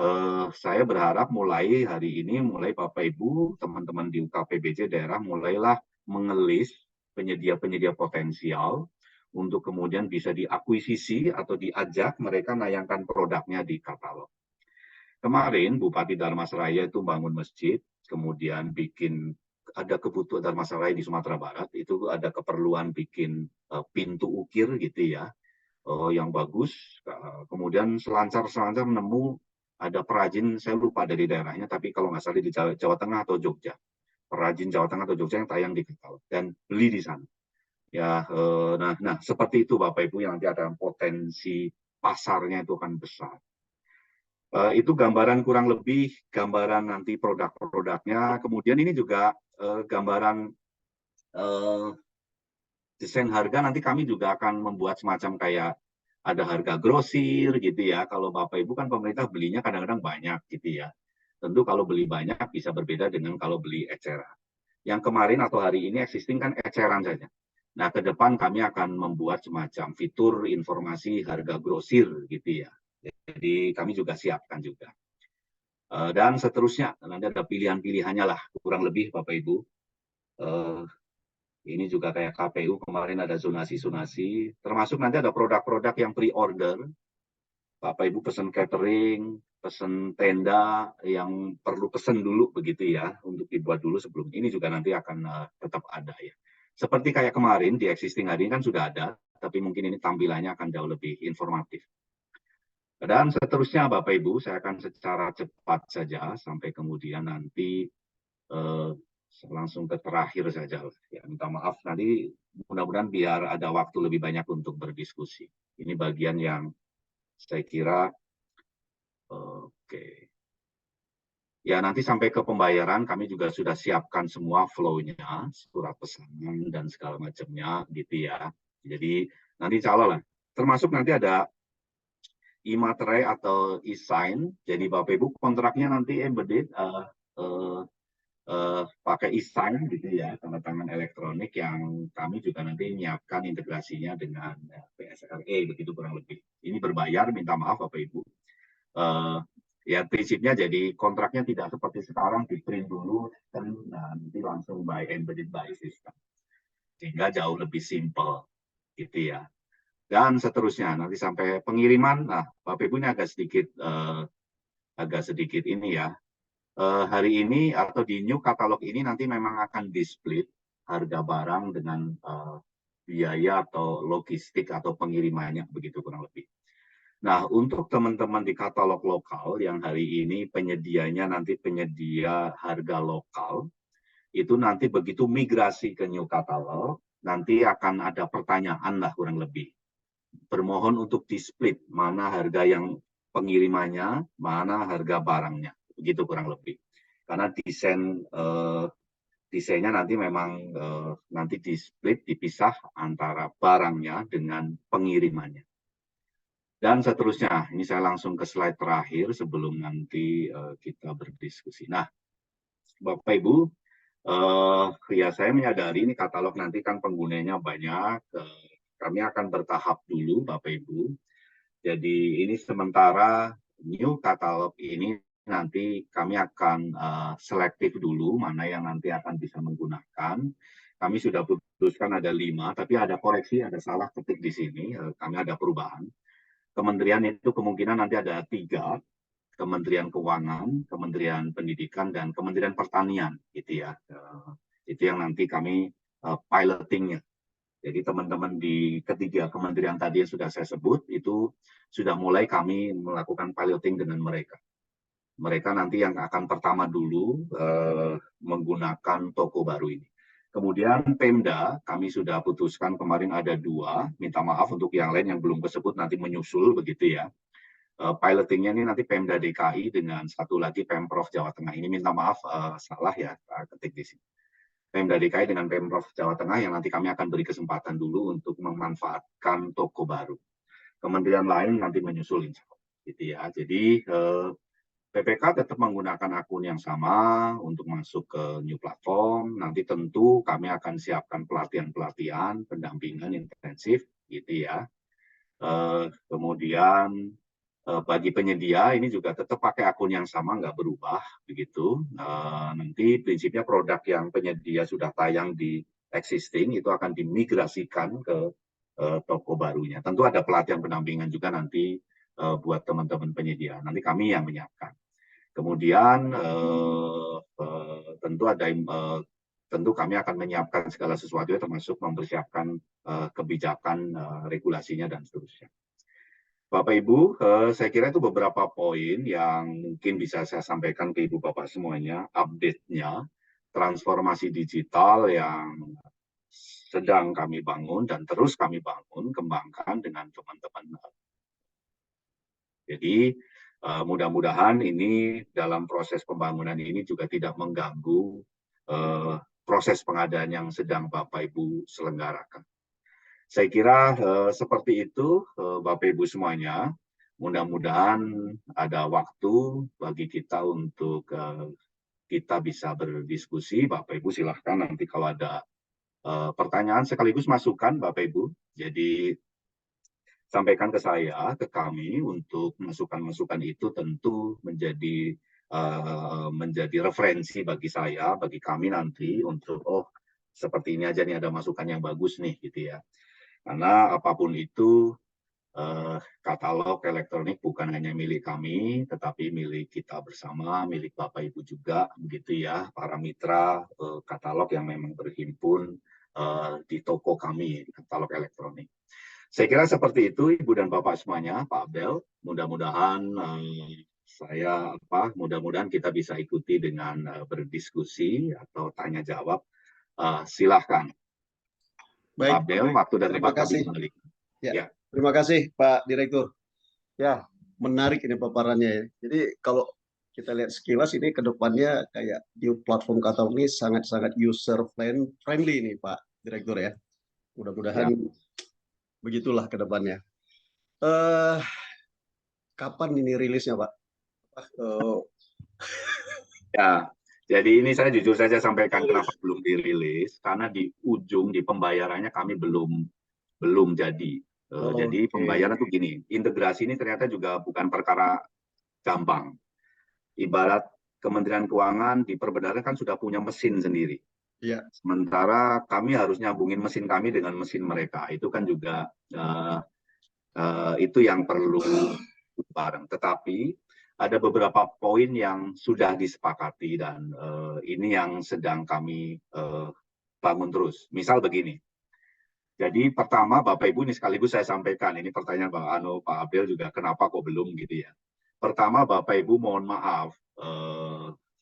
saya berharap mulai hari ini, mulai Bapak Ibu, teman-teman di UKPBJ daerah, mulailah mengelis penyedia-penyedia potensial untuk kemudian bisa diakuisisi atau diajak mereka menayangkan produknya di katalog. Kemarin Bupati Dharmasraya itu bangun masjid, kemudian bikin ada kebutuhan Dharmasraya di Sumatera Barat, itu ada keperluan bikin pintu ukir gitu ya, yang bagus. Kemudian selancar-selancar nemu ada perajin, saya lupa dari daerahnya, tapi kalau nggak salah di Jawa Tengah atau Jogja. Perajin Jawa Tengah atau Jogja yang tayang di katalog dan beli di sana. Ya, nah seperti itu Bapak Ibu yang nanti ada potensi pasarnya itu akan besar. Itu gambaran kurang lebih gambaran nanti produk-produknya. Kemudian ini juga gambaran desain harga. Nanti kami juga akan membuat semacam kayak ada harga grosir gitu ya. Kalau Bapak Ibu kan pemerintah belinya kadang-kadang banyak gitu ya. Tentu kalau beli banyak bisa berbeda dengan kalau beli eceran. Yang kemarin atau hari ini existing kan eceran saja. Nah, ke depan kami akan membuat semacam fitur informasi harga grosir gitu ya. Jadi kami juga siapkan juga. Dan seterusnya, nanti ada pilihan-pilihannya lah, kurang lebih Bapak Ibu. Ini juga kayak KPU kemarin ada zonasi-zonasi, termasuk nanti ada produk-produk yang pre-order. Bapak Ibu pesan catering, pesan tenda yang perlu pesan dulu begitu ya, untuk dibuat dulu sebelum ini juga nanti akan tetap ada ya. Seperti kayak kemarin di existing hari ini kan sudah ada, tapi mungkin ini tampilannya akan jauh lebih informatif. Dan seterusnya Bapak Ibu, saya akan secara cepat saja sampai kemudian nanti langsung ke terakhir saja. Ya, minta maaf nanti mudah-mudahan biar ada waktu lebih banyak untuk berdiskusi. Ini bagian yang saya kira oke. Ya, nanti sampai ke pembayaran kami juga sudah siapkan semua flow-nya, surat pesanan dan segala macamnya gitu ya. Jadi nanti insya Allah lah. Termasuk nanti ada e-materai atau e-sign. Jadi Bapak Ibu kontraknya nanti embedded pakai e-sign gitu ya, tanda tangan elektronik yang kami juga nanti menyiapkan integrasinya dengan PSRE begitu kurang lebih. Ini berbayar, minta maaf Bapak Ibu. Ya prinsipnya jadi kontraknya tidak seperti sekarang di print dulu dan nanti langsung by embedded by system. Sehingga jauh lebih simple gitu ya. Dan seterusnya nanti sampai pengiriman. Nah, Bapak Ibu ini agak sedikit ini ya. Hari ini atau di new katalog ini nanti memang akan di-split harga barang dengan biaya atau logistik atau pengirimannya begitu kurang lebih. Nah, untuk teman-teman di katalog lokal yang hari ini penyedianya nanti penyedia harga lokal, itu nanti begitu migrasi ke new katalog, nanti akan ada pertanyaan lah kurang lebih. Bermohon untuk di-split mana harga yang pengirimannya, mana harga barangnya, begitu kurang lebih. Karena desainnya nanti memang nanti di-split, dipisah antara barangnya dengan pengirimannya. Dan seterusnya, ini saya langsung ke slide terakhir sebelum nanti kita berdiskusi. Nah, Bapak Ibu, ya saya menyadari ini katalog nanti kan penggunanya banyak. Kami akan bertahap dulu, Bapak Ibu. Jadi ini sementara new katalog ini nanti kami akan selektif dulu mana yang nanti akan bisa menggunakan. Kami sudah putuskan ada 5, tapi ada koreksi, ada salah ketik di sini. Kami ada perubahan. Kementerian itu kemungkinan nanti ada 3, Kementerian Keuangan, Kementerian Pendidikan, dan Kementerian Pertanian, gitu ya. Itu yang nanti kami pilotingnya. Jadi teman-teman di ketiga kementerian tadi yang sudah saya sebut, itu sudah mulai kami melakukan piloting dengan mereka. Mereka nanti yang akan pertama dulu menggunakan toko baru ini. Kemudian Pemda, kami sudah putuskan kemarin ada 2, minta maaf untuk yang lain yang belum disebut nanti menyusul begitu ya. Pilotingnya ini nanti Pemda DKI dengan satu lagi Pemprov Jawa Tengah. Ini minta maaf salah ya ketik di sini. Pemda DKI dengan Pemprov Jawa Tengah yang nanti kami akan beri kesempatan dulu untuk memanfaatkan toko baru. kementerian lain nanti menyusul insya Allah, gitu ya. Jadi PPK tetap menggunakan akun yang sama untuk masuk ke new platform. Nanti tentu kami akan siapkan pelatihan-pelatihan, pendampingan intensif, gitu ya. Kemudian bagi penyedia ini juga tetap pakai akun yang sama, nggak berubah, begitu. Nanti prinsipnya produk yang penyedia sudah tayang di existing itu akan dimigrasikan ke toko barunya. Tentu ada pelatihan pendampingan juga nanti buat teman-teman penyedia. Nanti kami yang menyiapkan. Kemudian tentu kami akan menyiapkan segala sesuatu termasuk mempersiapkan kebijakan regulasinya dan seterusnya. Bapak Ibu, saya kira itu beberapa poin yang mungkin bisa saya sampaikan ke Ibu Bapak semuanya, update-nya, transformasi digital yang sedang kami bangun dan terus kami bangun, kembangkan dengan teman-teman. Jadi mudah-mudahan ini dalam proses pembangunan ini juga tidak mengganggu proses pengadaan yang sedang Bapak Ibu selenggarakan. Saya kira seperti itu Bapak Ibu semuanya. Mudah-mudahan ada waktu bagi kita untuk kita bisa berdiskusi. Bapak Ibu silahkan nanti kalau ada pertanyaan sekaligus masukan Bapak Ibu. Jadi sampaikan ke saya, ke kami untuk masukan-masukan itu tentu menjadi referensi bagi saya, bagi kami nanti untuk seperti ini aja nih ada masukan yang bagus nih gitu ya. Karena apapun itu katalog elektronik bukan hanya milik kami, tetapi milik kita bersama, milik Bapak Ibu juga, begitu ya, para mitra katalog yang memang berhimpun di toko kami, di katalog elektronik. Saya kira seperti itu, Ibu dan Bapak semuanya, Pak Abdel. Mudah-mudahan mudah-mudahan kita bisa ikuti dengan berdiskusi atau tanya jawab. Silahkan, Pak Baik, Abdel, waktu dan terima tempat kami kasih. kembali. Ya, terima kasih Pak Direktur. Ya, menarik ini paparannya ya. Jadi kalau kita lihat sekilas ini ke depannya kayak new platform katalog ini sangat-sangat user friendly nih Pak Direktur ya. Mudah-mudahan begitulah ke depannya. Kapan ini rilisnya Pak? Ya, jadi ini saya jujur saja sampaikan kenapa belum dirilis, karena di ujung di pembayarannya kami belum jadi. Jadi pembayaran tuh gini, integrasi ini ternyata juga bukan perkara gampang. Ibarat Kementerian Keuangan di Perbendaharaan kan sudah punya mesin sendiri. Ya. Sementara kami harus nyambungin mesin kami dengan mesin mereka. Itu kan juga itu yang perlu bareng. Tetapi ada beberapa poin yang sudah disepakati dan ini yang sedang kami bangun terus. Misal begini. Jadi pertama Bapak Ibu ini sekaligus saya sampaikan, ini pertanyaan Pak Abdel juga kenapa kok belum gitu ya. Pertama Bapak Ibu mohon maaf,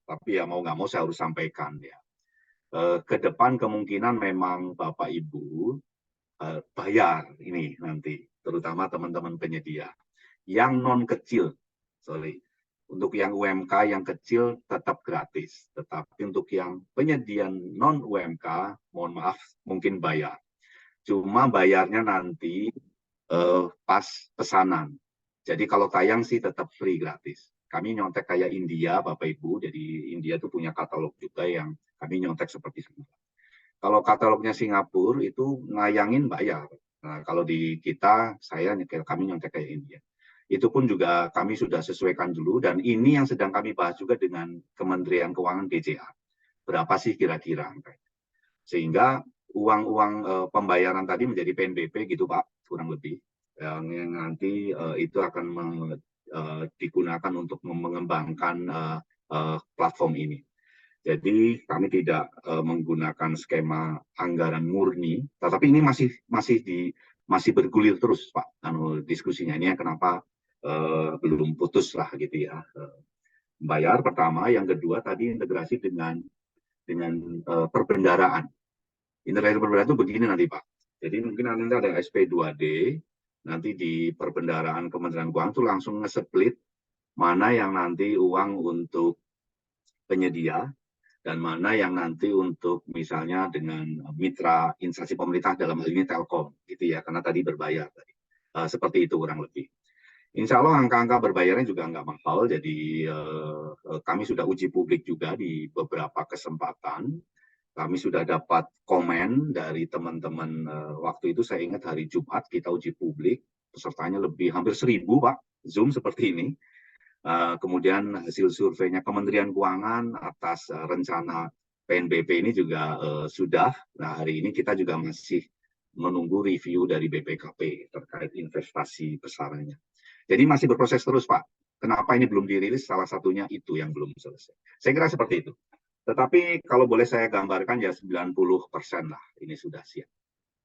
tapi ya mau nggak mau saya harus sampaikan ya. Ke depan kemungkinan memang Bapak Ibu bayar ini nanti, terutama teman-teman penyedia. Yang non kecil, untuk yang UMK yang kecil tetap gratis, tetapi untuk yang penyedia non UMK, mohon maaf mungkin bayar. Cuma bayarnya nanti pas pesanan. Jadi kalau tayang sih tetap free gratis. Kami nyontek kayak India, Bapak Ibu. Jadi India tuh punya katalog juga yang kami nyontek seperti itu. Kalau katalognya Singapura itu ngayangin bayar. Nah, kalau di kita, kami nyontek kayak India. Itu pun juga kami sudah sesuaikan dulu. Dan ini yang sedang kami bahas juga dengan Kementerian Keuangan BCA. Berapa sih kira-kira? Sehingga uang-uang pembayaran tadi menjadi PNBP gitu Pak, kurang lebih. Yang nanti itu akan digunakan untuk mengembangkan platform ini. Jadi kami tidak menggunakan skema anggaran murni, tetapi ini masih bergulir terus Pak. Diskusinya ini kenapa belum putus lah gitu ya. Bayar pertama, yang kedua tadi integrasi dengan perbendaraan. Integrasi perbendaraan itu begini nanti Pak. Jadi mungkin nanti ada SP2D, nanti di perbendaraan Kementerian Keuangan itu langsung nge-split mana yang nanti uang untuk penyedia dan mana yang nanti untuk misalnya dengan mitra instansi pemerintah dalam hal ini Telkom gitu ya, karena tadi berbayar tadi. Seperti itu kurang lebih. Insya Allah angka-angka berbayarnya juga nggak mahal, jadi kami sudah uji publik juga di beberapa kesempatan. Kami sudah dapat komen dari teman-teman, waktu itu saya ingat hari Jumat kita uji publik, pesertanya lebih hampir 1.000 Pak, Zoom seperti ini. Kemudian hasil surveinya Kementerian Keuangan atas rencana PNBP ini juga sudah. Nah, hari ini kita juga masih menunggu review dari BPKP terkait investasi besarannya. Jadi masih berproses terus, Pak. Kenapa ini belum dirilis? Salah satunya itu yang belum selesai. Saya kira seperti itu. Tetapi kalau boleh saya gambarkan ya 90% lah ini sudah siap.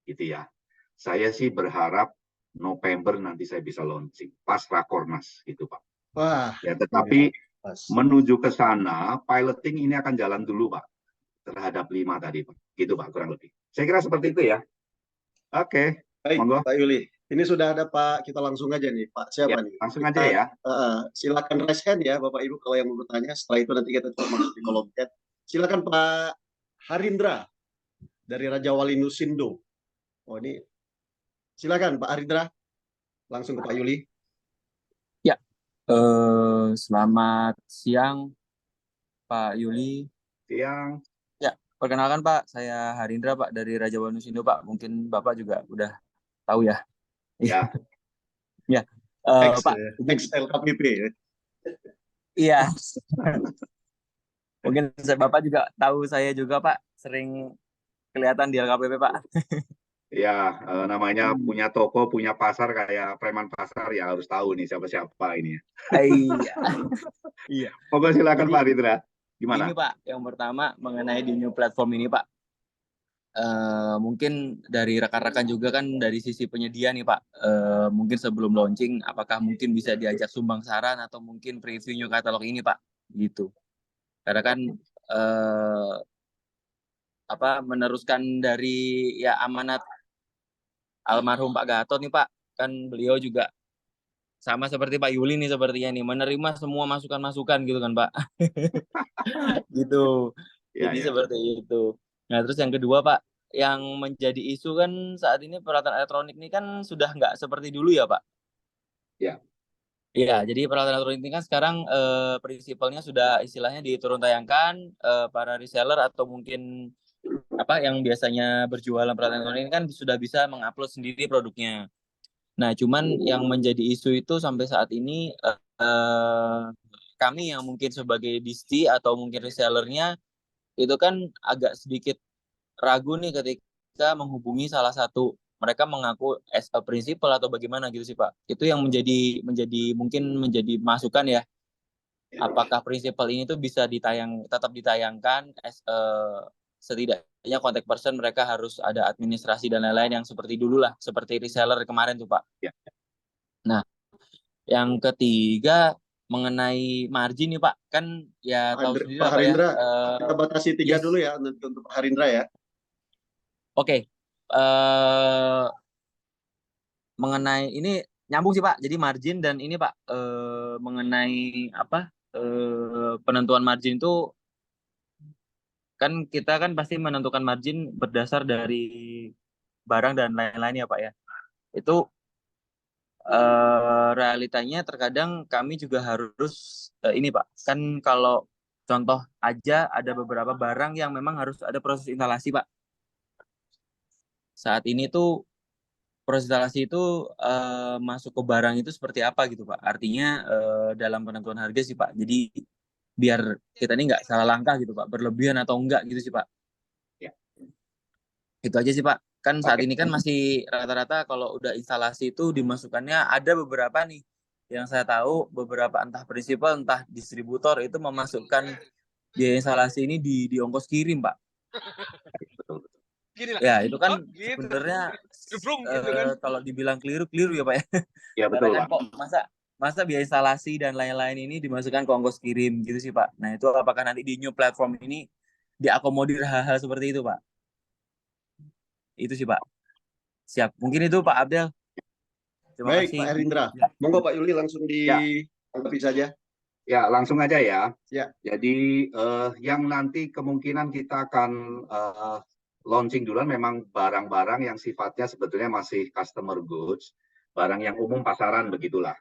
Gitu ya. Saya sih berharap November nanti saya bisa launching. Pas Rakornas gitu, Pak. Wah, Ya, tetapi pas. menuju ke sana, piloting ini akan jalan dulu, Pak. Terhadap 5 tadi, Pak. Gitu, Pak, kurang lebih. Saya kira seperti itu ya. Oke, Baik, monggo. Pak Yuli. Ini sudah ada Pak, kita langsung aja nih, Pak. Ya, Siapa nih? langsung aja ya. Silakan raise hand ya, Bapak Ibu kalau yang mau bertanya. Setelah itu nanti kita coba masuk di kolom chat. Silakan Pak Harindra dari Raja Wali Nusindo. Oh ini, silakan Pak Harindra. Langsung ke Pak Yuli. Ya, selamat siang Pak Yuli. Siang. Ya, perkenalkan Pak, saya Harindra Pak dari Raja Wanusindo Pak. Mungkin Bapak juga udah tahu ya. Ya. Ya, Pak. LKPP. Iya. Mungkin Bapak juga tahu saya juga Pak, sering kelihatan di LKPP Pak. Ya, namanya punya toko, punya pasar kayak preman pasar ya harus tahu nih siapa-siapa ini. Iya. Iya. Monggo silakan Jadi, Pak Ridra. Gimana? Ini Pak, yang pertama mengenai di new platform ini Pak. Mungkin dari rekan-rekan juga kan dari sisi penyedia nih Pak, mungkin sebelum launching apakah mungkin bisa diajak sumbang saran atau mungkin preview new katalog ini Pak, gitu. Karena kan meneruskan dari ya amanat almarhum Pak Gatot nih Pak, kan beliau juga sama seperti Pak Yuli nih sepertinya nih menerima semua masukan-masukan gitu kan Pak. Gitu. Ya, Jadi ya. seperti itu. Nah, terus yang kedua Pak, yang menjadi isu kan saat ini peralatan elektronik ini kan sudah nggak seperti dulu ya Pak. Ya. Iya, jadi peralatan elektronik ini kan sekarang prinsipalnya sudah istilahnya diturun tayangkan, para reseller atau mungkin yang biasanya berjualan peralatan elektronik ini kan sudah bisa mengupload sendiri produknya. Nah, cuman yang menjadi isu itu sampai saat ini kami yang mungkin sebagai disti atau mungkin resellernya itu kan agak sedikit ragu nih ketika menghubungi salah satu, mereka mengaku as a principal atau bagaimana gitu sih Pak. Itu yang menjadi mungkin menjadi masukan ya. Apakah principal ini tuh bisa tetap ditayangkan as setidaknya contact person, mereka harus ada administrasi dan lain-lain yang seperti dulu lah, seperti reseller kemarin tuh Pak. Ya. Nah, yang ketiga mengenai margin nih Pak, kan ya tahu sendiri Pak lah Pak ya. Harindra, kita batasi 3 yes. dulu ya untuk Pak Harindra ya. Oke. Mengenai ini nyambung sih Pak. Jadi margin dan ini Pak mengenai penentuan margin itu kan kita kan pasti menentukan margin berdasar dari barang dan lain-lain ya Pak ya. Itu realitanya terkadang kami juga harus ini Pak. Kan kalau contoh aja ada beberapa barang yang memang harus ada proses instalasi Pak. Saat ini tuh proses instalasi itu masuk ke barang itu seperti apa gitu Pak. Artinya dalam penentuan harga sih Pak. Jadi biar kita ini nggak salah langkah gitu Pak. Berlebihan atau enggak gitu sih Pak. Ya. Itu aja sih Pak. Kan saat ini kan masih rata-rata kalau udah instalasi itu dimasukkannya ada beberapa nih. Yang saya tahu beberapa entah prinsipal entah distributor itu memasukkan biaya instalasi ini di ongkos kirim Pak. Betul. Ya itu kan sebenarnya kalau dibilang keliru ya Pak ya. Ya betul Karena kan Pak. kok masa biaya instalasi dan lain-lain ini dimasukkan ke ongkos kirim gitu sih Pak. Nah itu apakah nanti di new platform ini diakomodir hal-hal seperti itu Pak? Itu sih Pak. Siap. Mungkin itu Pak Abdel. Terima Baik kasih. Pak Harindra. Ya. Monggo Pak Yuli langsung ditanggapi saja. Ya, langsung aja ya. Ya. Jadi yang nanti kemungkinan kita akan launching duluan memang barang-barang yang sifatnya sebetulnya masih customer goods. barang yang umum pasaran begitulah.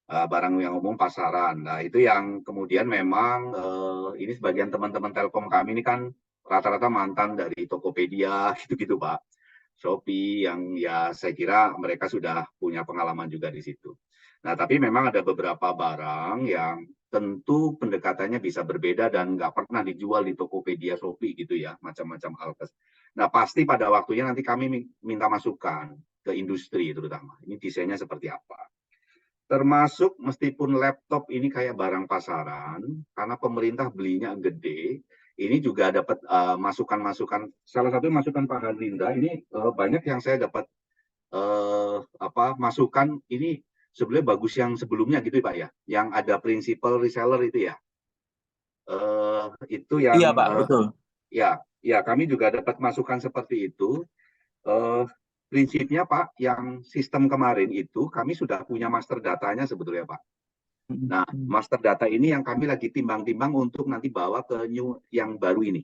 Barang yang umum pasaran. Nah, itu yang kemudian memang ini sebagian teman-teman Telkom kami ini kan rata-rata mantan dari Tokopedia gitu-gitu, Pak. Shopee yang ya saya kira mereka sudah punya pengalaman juga di situ. Nah, tapi memang ada beberapa barang yang tentu pendekatannya bisa berbeda dan nggak pernah dijual di Tokopedia, Shopee gitu ya, macam-macam alkes. Nah, pasti pada waktunya nanti kami minta masukan ke industri terutama. Ini desainnya seperti apa. Termasuk meskipun laptop ini kayak barang pasaran, karena pemerintah belinya gede, ini juga dapat masukan-masukan. Salah satu masukan Pak Hadlinda ini banyak yang saya dapat masukan ini sebenarnya bagus yang sebelumnya gitu Pak ya, yang ada prinsipal reseller itu ya. Itu Iya yang Pak, betul. ya kami juga dapat masukan seperti itu. Eh, Prinsipnya Pak, yang sistem kemarin itu kami sudah punya master datanya sebetulnya Pak. Nah, master data ini yang kami lagi timbang-timbang untuk nanti bawa ke new yang baru ini.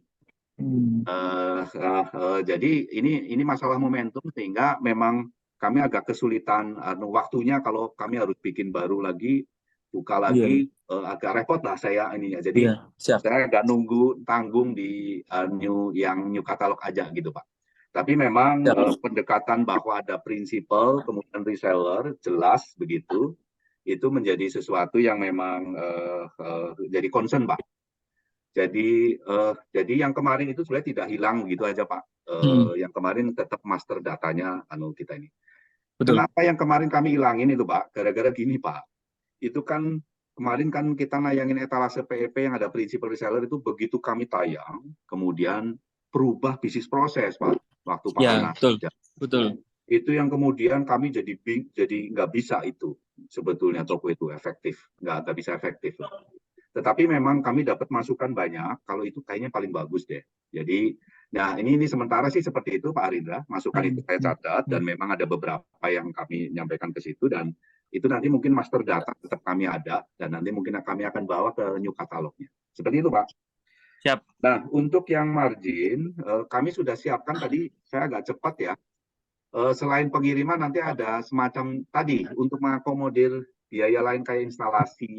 Jadi ini masalah momentum sehingga memang kami agak kesulitan waktunya kalau kami harus bikin baru lagi, buka lagi, agak repot lah saya ininya. Jadi siap. saya agak nunggu tanggung di new katalog aja gitu Pak. Tapi memang pendekatan bahwa ada prinsipal, kemudian reseller, jelas begitu, itu menjadi sesuatu yang memang jadi concern Pak. Jadi yang kemarin itu sebenarnya tidak hilang gitu aja Pak. Yang kemarin tetap master datanya kita ini. Betul. Kenapa yang kemarin kami hilangin itu Pak? Gara-gara gini Pak. Itu kan kemarin kan kita nayangin etalase PEP yang ada prinsipal reseller itu begitu kami tayang, kemudian berubah bisnis proses Pak. Waktu Pak Anas. Betul. Itu yang kemudian kami jadi nggak bisa itu sebetulnya toko itu efektif, nggak bisa efektif. Tetapi memang kami dapat masukan banyak, kalau itu kayaknya paling bagus deh. Jadi, nah ini sementara sih seperti itu Pak Arindra, masukan itu saya catat, dan memang ada beberapa yang kami nyampaikan ke situ, dan itu nanti mungkin master data tetap kami ada, dan nanti mungkin kami akan bawa ke new katalognya. Seperti itu Pak. Siap. Nah, untuk yang margin, kami sudah siapkan tadi, saya agak cepat ya, selain pengiriman nanti ada semacam tadi untuk mengakomodir biaya lain kayak instalasi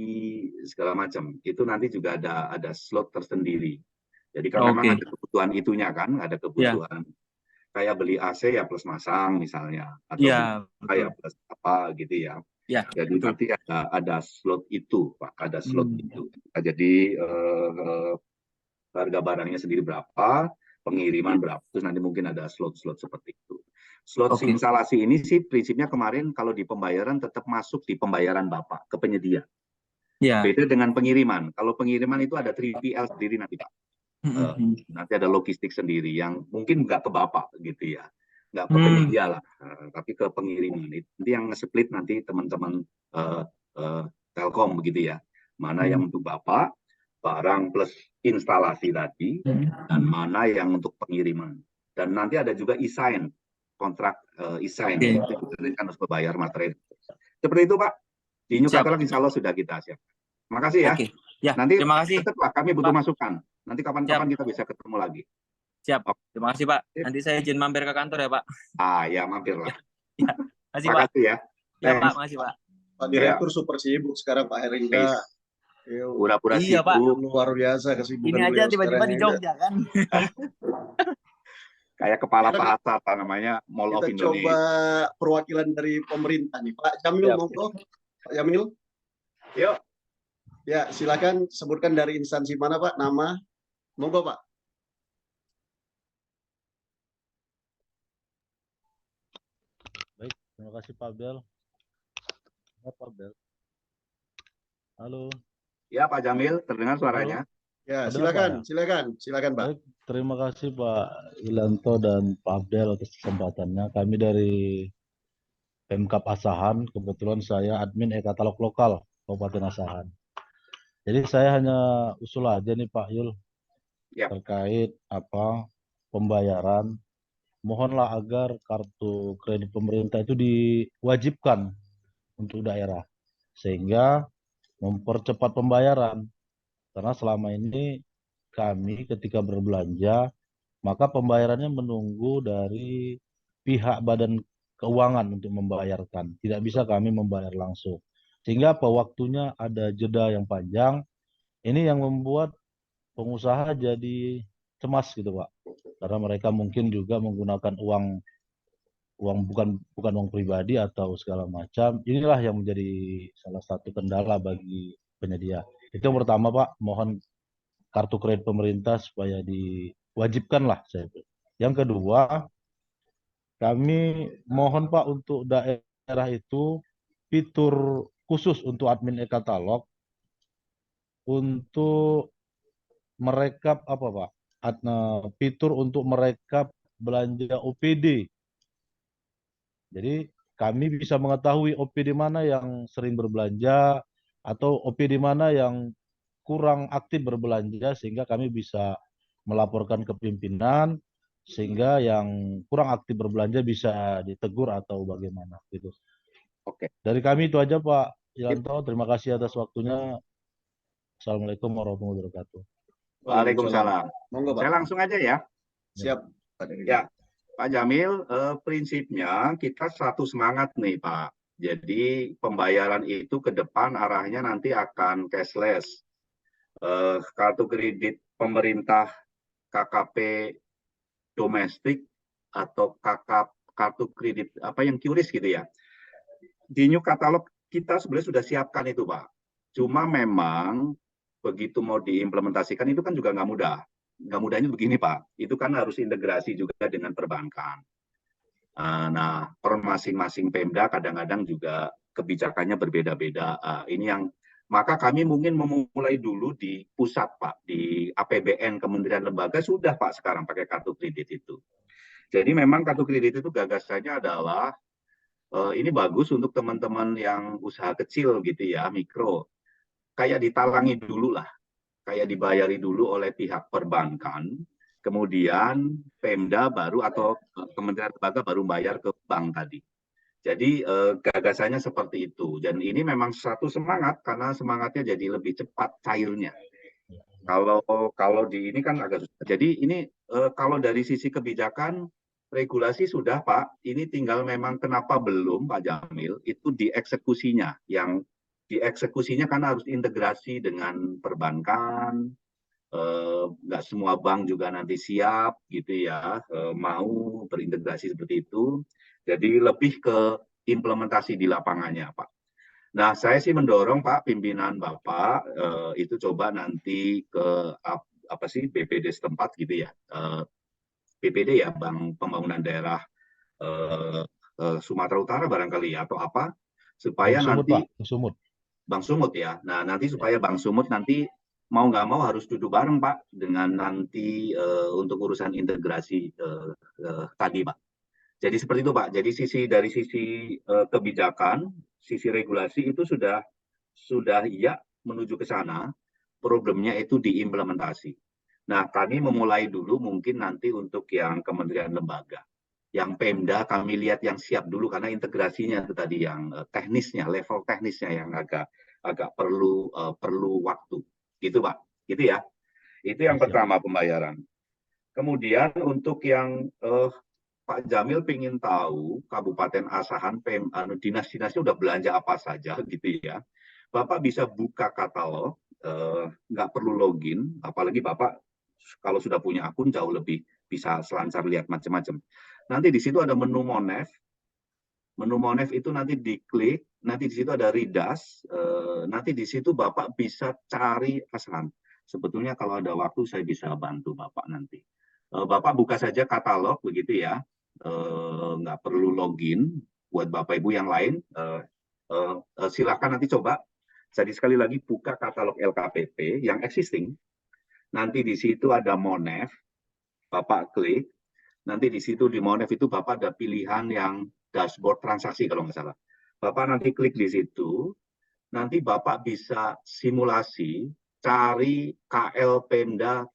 segala macam itu nanti juga ada slot tersendiri. Jadi kan memang ada kebutuhan itunya kan, ada kebutuhan kayak beli AC ya plus masang misalnya atau beli ya plus apa gitu ya. Jadi nanti ada slot itu Pak, ada slot itu. Nah, jadi harga barangnya sendiri berapa, pengiriman berapa, terus nanti mungkin ada slot-slot seperti itu. Slot instalasi ini sih prinsipnya kemarin kalau di pembayaran tetap masuk di pembayaran Bapak ke penyedia. Beda dengan pengiriman. Kalau pengiriman itu ada 3PL sendiri nanti Pak. Nanti ada logistik sendiri yang mungkin nggak ke Bapak gitu ya. Nggak ke penyedia lah, tapi ke pengiriman. Itu yang split nanti teman-teman Telkom begitu ya. Mana yang untuk Bapak, barang plus instalasi tadi, dan mana yang untuk pengiriman. Dan nanti ada juga e-sign, kontrak e-sign, itu kan harus membayar materi. Seperti itu Pak, di new katalog insya Allah sudah kita siap. Terima kasih ya. Nanti terima kasih. Tetaplah kami butuh masukan. Nanti kapan-kapan kita bisa ketemu lagi. Siap. Terima kasih Pak. Nanti saya izin mampir ke kantor ya Pak. Ya mampirlah. Terima kasih Pak. Ya Pak, makasih Pak. Pak Direktur super sibuk sekarang Pak Herinda. Pura-pura sibuk. Luar biasa kesibukan ini aja tiba-tiba di Jogja kan. Kayak kepala pasar namanya Mall of Indonesia. Kita coba perwakilan dari pemerintah nih Pak Jamil, monggo. Pak Jamil. Yuk. Ya, silakan sebutkan dari instansi mana Pak, nama. Monggo Pak. Baik, terima kasih Pak Abdel. Pak Abdel. Halo. Ya Pak Jamil, terdengar suaranya. Ya, silakan Pak. Baik, terima kasih Pak Wilanto dan Pak Abdel atas kesempatannya. Kami dari Pemkab Asahan, kebetulan saya admin e-katalog lokal Kabupaten Asahan. Jadi saya hanya usul aja nih Pak Yul terkait pembayaran. Mohonlah agar kartu kredit pemerintah itu diwajibkan untuk daerah sehingga mempercepat pembayaran. Karena selama ini kami ketika berbelanja maka pembayarannya menunggu dari pihak badan keuangan untuk membayarkan. Tidak bisa kami membayar langsung. Sehingga apa waktunya ada jeda yang panjang. Ini yang membuat pengusaha jadi cemas gitu Pak. Karena mereka mungkin juga menggunakan uang bukan uang pribadi atau segala macam. Inilah yang menjadi salah satu kendala bagi penyedia. Itu yang pertama Pak, mohon kartu kredit pemerintah supaya diwajibkan lah saya. Yang kedua, kami mohon Pak untuk daerah itu fitur khusus untuk admin e-katalog untuk merekap apa Pak? Fitur untuk merekap belanja OPD. Jadi kami bisa mengetahui OPD mana yang sering berbelanja atau OPD mana yang kurang aktif berbelanja sehingga kami bisa melaporkan ke pimpinan sehingga yang kurang aktif berbelanja bisa ditegur atau bagaimana gitu. Oke. Dari kami itu aja Pak Yanto, terima kasih atas waktunya. Assalamualaikum warahmatullahi wabarakatuh. Waalaikumsalam. Monggo Pak. Saya langsung aja ya. Siap. Ya, Pak Jamil, prinsipnya kita satu semangat nih Pak. Jadi pembayaran itu ke depan arahnya nanti akan cashless. Kartu kredit pemerintah KKP domestik atau kartu kredit apa yang QRIS gitu ya. Di new katalog kita sebenarnya sudah siapkan itu Pak. Cuma memang begitu mau diimplementasikan itu kan juga nggak mudah. Nggak mudahnya begini Pak, itu kan harus integrasi juga dengan perbankan. Nah, per masing-masing Pemda kadang-kadang juga kebijakannya berbeda-beda. Ini yang maka kami mungkin memulai dulu di pusat Pak, di APBN Kementerian Lembaga sudah Pak sekarang pakai kartu kredit itu. Jadi memang kartu kredit itu gagasannya adalah ini bagus untuk teman-teman yang usaha kecil gitu ya, mikro. Kayak ditalangi dulu lah, kayak dibayari dulu oleh pihak perbankan, kemudian Pemda baru atau Kementerian Lembaga baru bayar ke bank tadi. Jadi gagasannya seperti itu. Dan ini memang satu semangat karena semangatnya jadi lebih cepat cairnya. Kalau di ini kan agak susah. Jadi ini kalau dari sisi kebijakan regulasi sudah Pak. Ini tinggal memang kenapa belum Pak Jamil itu dieksekusinya. Yang dieksekusinya kan harus integrasi dengan perbankan. Nggak semua bank juga nanti siap gitu ya mau berintegrasi seperti itu. Jadi lebih ke implementasi di lapangannya Pak. Nah saya sih mendorong Pak pimpinan Bapak itu coba nanti ke apa sih BPD setempat gitu ya, BPD ya Bank Pembangunan Daerah Sumatera Utara barangkali ya atau apa supaya Bang Sumut, nanti Pak, Bang Sumut. Bang Sumut ya. Nah nanti supaya Bang Sumut nanti mau nggak mau harus duduk bareng Pak dengan nanti untuk urusan integrasi tadi Pak. Jadi seperti itu Pak. Jadi dari sisi kebijakan, sisi regulasi itu sudah ya menuju ke sana. Problemnya itu diimplementasi. Nah kami memulai dulu mungkin nanti untuk yang kementerian lembaga. Yang Pemda kami lihat yang siap dulu karena integrasinya itu tadi yang teknisnya, level teknisnya yang agak perlu waktu. Gitu Pak. Gitu ya. Itu yang pertama pembayaran. Kemudian untuk yang Pak Jamil pengen tahu Kabupaten Asahan dinas-dinasnya udah belanja apa saja gitu ya. Bapak bisa buka katalog, nggak perlu login, apalagi Bapak kalau sudah punya akun jauh lebih bisa selancar lihat macam-macam. Nanti di situ ada menu Monef. Menu Monef itu nanti diklik, nanti di situ ada Ridas, nanti di situ Bapak bisa cari Asahan. Sebetulnya kalau ada waktu saya bisa bantu Bapak nanti. Bapak buka saja katalog begitu ya, nggak perlu login buat Bapak Ibu yang lain. Silakan nanti coba. Jadi sekali lagi buka katalog LKPP yang existing. Nanti di situ ada Monef, Bapak klik. Nanti di situ di Monef itu Bapak ada pilihan yang dashboard transaksi kalau nggak salah. Bapak nanti klik di situ. Nanti Bapak bisa simulasi cari KL Pemda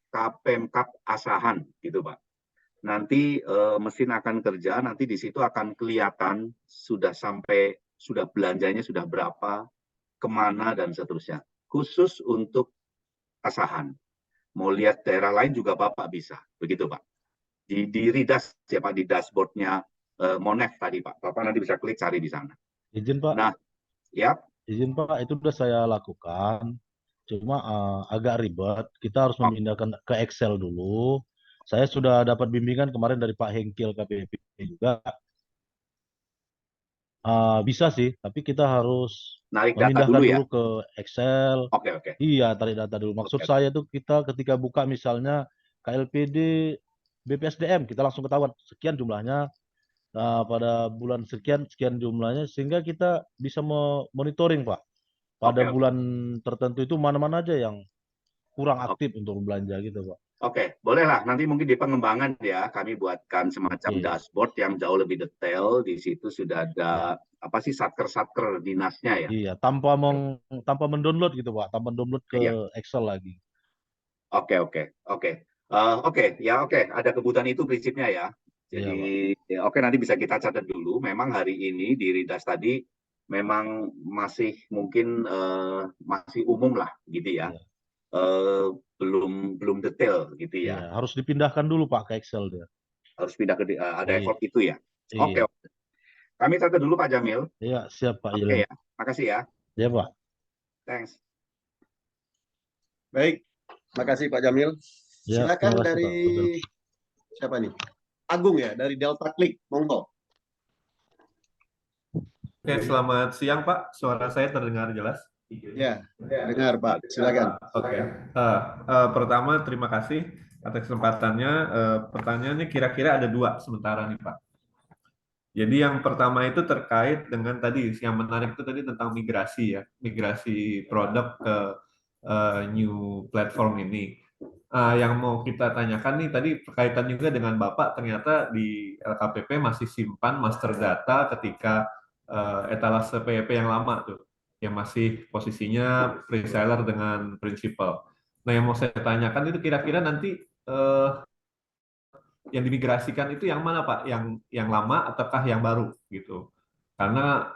Pemkab Asahan gitu Pak. Nanti mesin akan kerja, nanti di situ akan kelihatan sudah belanjanya sudah berapa, kemana dan seterusnya. Khusus untuk Asahan. Mau lihat daerah lain juga Bapak bisa, begitu Pak. Di Ridas ya Pak, di dashboardnya Monev tadi Pak. Bapak nanti bisa klik cari di sana. Izin Pak, Nah, ya, izin Pak, itu sudah saya lakukan. Cuma agak ribet. Kita harus memindahkan ke Excel dulu. Saya sudah dapat bimbingan kemarin dari Pak Hengkil KPP juga. Bisa sih, tapi kita harus narik data memindahkan dulu ya. dulu ke Excel. Oke, oke. Iya, tarik data dulu. Maksud Oke. saya tuh kita ketika buka misalnya KLPD BPSDM, kita langsung ketahuan sekian jumlahnya pada bulan sekian sekian jumlahnya, sehingga kita bisa monitoring Pak. Pada Oke, oke. bulan tertentu itu mana-mana aja yang kurang Oke. aktif untuk belanja gitu Pak. Oke, bolehlah. Nanti mungkin di pengembangan ya, kami buatkan semacam Oke. dashboard yang jauh lebih detail. Di situ sudah ada apa sih satker-satker dinasnya ya. Iya, tanpa mendownload gitu Pak, tanpa download ke Iya. Excel lagi. Oke, oke, oke. Oke, ya oke. Ada kebutuhan itu prinsipnya ya. Iya, Jadi, Pak. oke nanti bisa kita catat dulu. Memang hari ini di Ridas tadi memang masih mungkin masih umum lah gitu ya. Iya. Belum detail gitu ya. Iya, harus dipindahkan dulu Pak ke Excel dia. Harus pindah ke ada Iya. effort itu ya. Oke, Iya. oke. Kami catat dulu Pak Jamil. Iya, siap Pak Oke Ilham. ya. Makasih ya. Iya, Pak. Thanks. Baik, makasih Pak Jamil. Ya, Silakan terima kasih, dari Pak Abdul. siapa nih? Agung ya, dari Delta Click, monggo. Oke, selamat siang Pak. Suara saya terdengar jelas? Ya, dengar Pak. Silakan. Oke. Pertama, terima kasih atas kesempatannya. Pertanyaannya kira-kira ada 2 sementara nih Pak. Jadi yang pertama itu terkait dengan tadi, yang menarik itu tadi tentang migrasi ya, migrasi produk ke new platform ini. Yang mau kita tanyakan nih tadi berkaitan juga dengan Bapak, ternyata di LKPP masih simpan master data ketika etalase PEP yang lama tuh, yang masih posisinya reseller dengan principal. Nah yang mau saya tanyakan itu kira-kira nanti yang dimigrasikan itu yang mana Pak? Yang lama ataukah yang baru gitu? Karena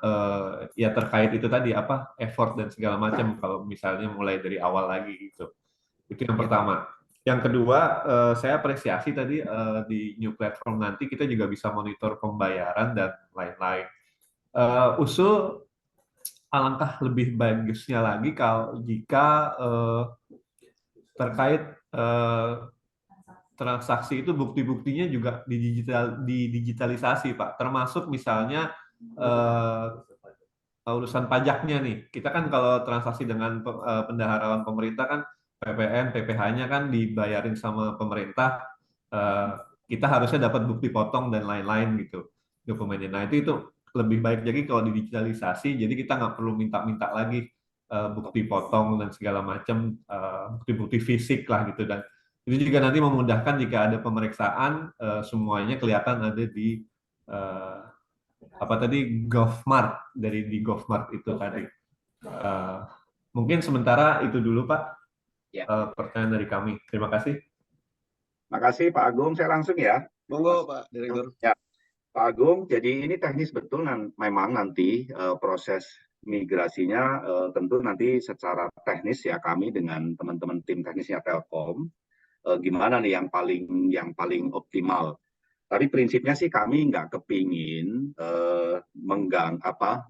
ya terkait itu tadi apa effort dan segala macam kalau misalnya mulai dari awal lagi gitu. Itu yang pertama. Yang kedua, saya apresiasi tadi di new platform nanti kita juga bisa monitor pembayaran dan lain-lain. Usul alangkah lebih bagusnya lagi kalau jika terkait transaksi itu bukti-buktinya juga didigitalisasi Pak, termasuk misalnya urusan pajaknya nih. Kita kan kalau transaksi dengan pendahuluan pemerintah kan PPN, PPh-nya kan dibayarin sama pemerintah, kita harusnya dapat bukti potong dan lain-lain gitu dokumennya. Nah itu lebih baik jadi kalau didigitalisasi, jadi kita nggak perlu minta-minta lagi bukti potong dan segala macam, bukti-bukti fisik lah gitu. Dan itu juga nanti memudahkan jika ada pemeriksaan, semuanya kelihatan ada di apa tadi GovMart, dari di GovMart itu tadi. Mungkin sementara itu dulu Pak, pertanyaan dari kami. Terima kasih. Makasih Pak Agung. Saya langsung ya. Monggo Pak Direktur. Ya, Pak Agung. Jadi ini teknis betul memang nanti proses migrasinya tentu nanti secara teknis ya kami dengan teman-teman tim teknisnya Telkom gimana nih yang paling optimal. Tapi prinsipnya sih kami nggak kepingin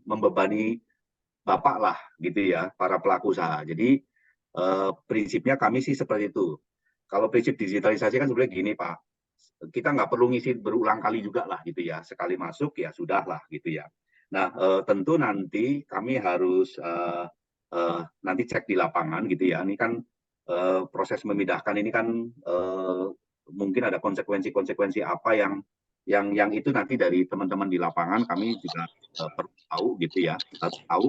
membebani Bapak lah gitu ya, para pelaku usaha. Jadi prinsipnya kami sih seperti itu. Kalau prinsip digitalisasi kan sebenarnya gini Pak, kita nggak perlu ngisi berulang kali juga lah gitu ya, sekali masuk ya sudah lah gitu ya. Nah tentu nanti kami harus nanti cek di lapangan gitu ya. Ini kan proses memindahkan ini kan mungkin ada konsekuensi-konsekuensi apa yang itu nanti dari teman-teman di lapangan kami juga perlu tahu gitu ya, kita tahu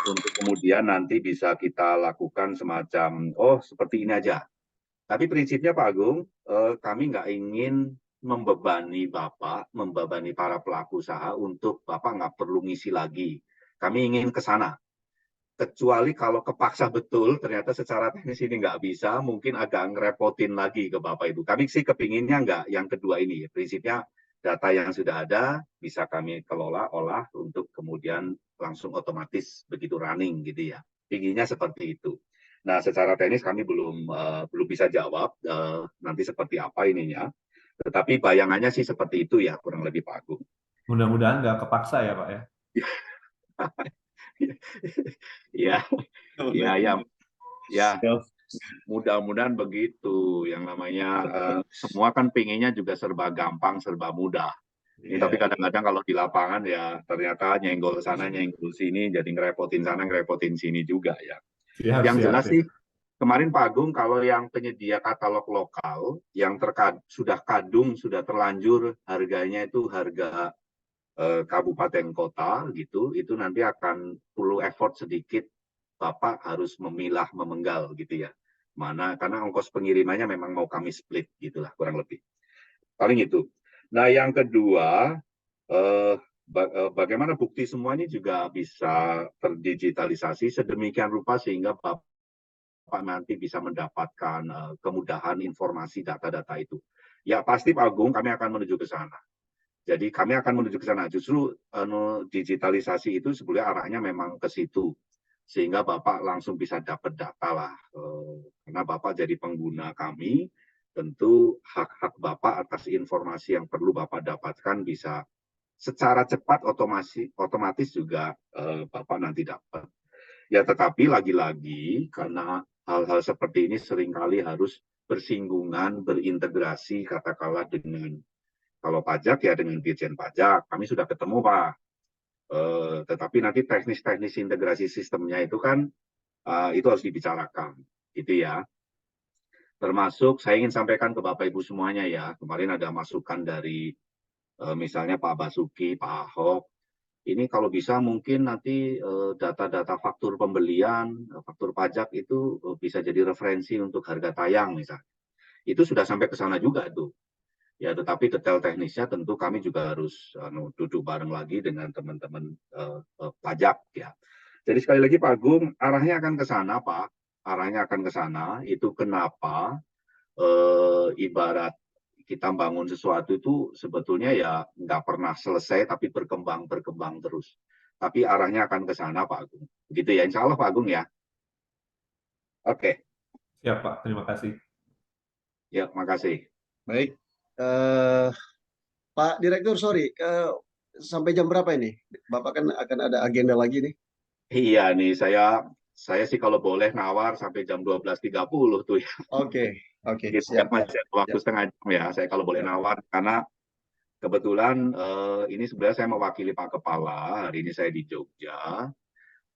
untuk kemudian nanti bisa kita lakukan semacam seperti ini aja. Tapi prinsipnya Pak Agung, kami nggak ingin membebani Bapak, membebani para pelaku usaha untuk Bapak nggak perlu ngisi lagi. Kami ingin ke sana. Kecuali kalau kepaksa betul, ternyata secara teknis ini nggak bisa, mungkin agak ngerepotin lagi ke Bapak Ibu. Kami sih kepinginnya nggak yang kedua ini. Prinsipnya data yang sudah ada bisa kami kelola, olah untuk kemudian langsung otomatis begitu running gitu ya. Pinginnya seperti itu. Nah, secara teknis kami belum bisa jawab nanti seperti apa ininya. Tetapi bayangannya sih seperti itu ya, kurang lebih Pak Agung. Mudah-mudahan nggak kepaksa ya Pak ya. Ya, ya, ya, ya. Siap. Mudah-mudahan begitu. Yang namanya semua kan pinginnya juga serba gampang, serba mudah. Ini tapi Iya. kadang-kadang kalau di lapangan ya ternyata nyenggol sana, nyenggol sini, jadi ngerepotin sana, ngerepotin sini juga ya. Siap, Yang siap, jelas siap. sih kemarin Pak Agung, kalau yang penyedia katalog lokal yang sudah kadung, sudah terlanjur harganya itu harga kabupaten kota gitu, itu nanti akan perlu effort sedikit, Bapak harus memilah, memenggal gitu ya. Mana karena ongkos pengirimannya memang mau kami split gitulah kurang lebih. Paling itu. Nah, yang kedua, bagaimana bukti semua ini juga bisa terdigitalisasi sedemikian rupa sehingga Bapak nanti bisa mendapatkan kemudahan informasi data-data itu. Ya pasti Pak Agung, kami akan menuju ke sana. Jadi kami akan menuju ke sana. Justru digitalisasi itu sebenarnya arahnya memang ke situ. Sehingga Bapak langsung bisa dapat data lah. Karena Bapak jadi pengguna kami, tentu hak-hak Bapak atas informasi yang perlu Bapak dapatkan bisa secara cepat otomatis juga Bapak nanti dapat. Ya tetapi lagi-lagi karena hal-hal seperti ini seringkali harus bersinggungan, berintegrasi katakanlah dengan kalau pajak ya dengan Dirjen Pajak. Kami sudah ketemu Pak. Tetapi nanti teknis-teknis integrasi sistemnya itu kan itu harus dibicarakan, gitu ya. Termasuk saya ingin sampaikan ke Bapak Ibu semuanya ya. Kemarin ada masukan dari misalnya Pak Basuki, Pak Ahok. Ini kalau bisa mungkin nanti data-data faktur pembelian, faktur pajak itu bisa jadi referensi untuk harga tayang misalnya. Itu sudah sampai ke sana juga tuh. Ya, tetapi detail teknisnya tentu kami juga harus duduk bareng lagi dengan teman-teman pajak ya. Jadi sekali lagi Pak Agung, arahnya akan ke sana Pak. Arahnya akan ke sana. Itu kenapa ibarat kita bangun sesuatu itu sebetulnya ya nggak pernah selesai tapi berkembang terus. Tapi arahnya akan ke sana Pak Agung. Begitu ya, insya Allah Pak Agung ya. Oke, Siap Pak, terima kasih. ya makasih. Baik. Pak Direktur, sorry, sampai jam berapa ini? Bapak kan akan ada agenda lagi nih. Iya nih, saya sih kalau boleh nawar sampai jam 12.30 tuh ya. Oke, Kita siap. masih ada waktu Siap. setengah jam ya. Saya kalau boleh Siap. nawar karena kebetulan ini sebenarnya saya mewakili Pak Kepala. Hari ini saya di Jogja.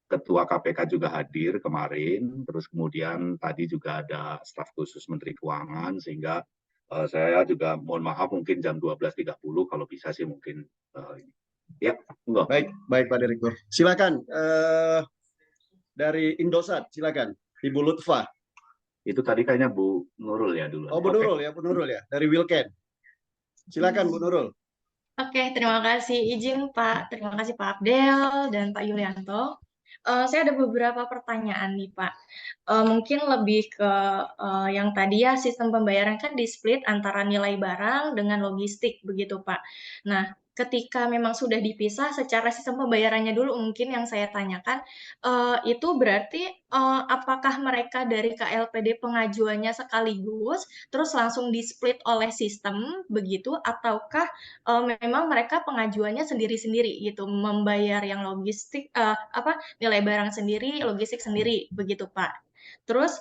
Ketua KPK juga hadir kemarin. Terus kemudian tadi juga ada staf khusus Menteri Keuangan sehingga saya juga mohon maaf mungkin jam 12.30 kalau bisa sih mungkin ya, enggak. Baik Pak Direktur. Silakan dari Indosat, silakan Ibu Lutfa. Itu tadi kayaknya Bu Nurul ya dulu. Oh, Bu Nurul ya, dari Wilken. Silakan Bu Nurul. Oke, terima kasih izin Pak. Terima kasih Pak Abdel dan Pak Yulianto. Saya ada beberapa pertanyaan nih Pak. Mungkin lebih ke yang tadi ya, sistem pembayaran kan di-split antara nilai barang dengan logistik begitu Pak. Nah, ketika memang sudah dipisah secara sistem pembayarannya dulu mungkin yang saya tanyakan, itu berarti apakah mereka dari KLPD pengajuannya sekaligus, terus langsung di-split oleh sistem begitu, ataukah memang mereka pengajuannya sendiri-sendiri gitu, membayar yang logistik nilai barang sendiri, logistik sendiri begitu Pak. Terus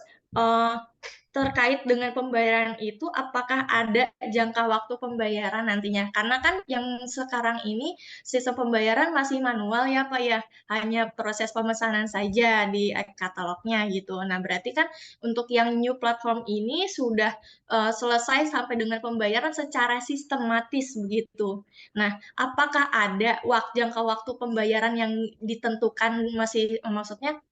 terkait dengan pembayaran itu, apakah ada jangka waktu pembayaran nantinya? Karena kan yang sekarang ini sistem pembayaran masih manual ya Pak ya, hanya proses pemesanan saja di katalognya gitu. Nah berarti kan untuk yang new platform ini sudah selesai sampai dengan pembayaran secara sistematis begitu. Nah, apakah ada jangka waktu pembayaran yang ditentukan masih maksudnya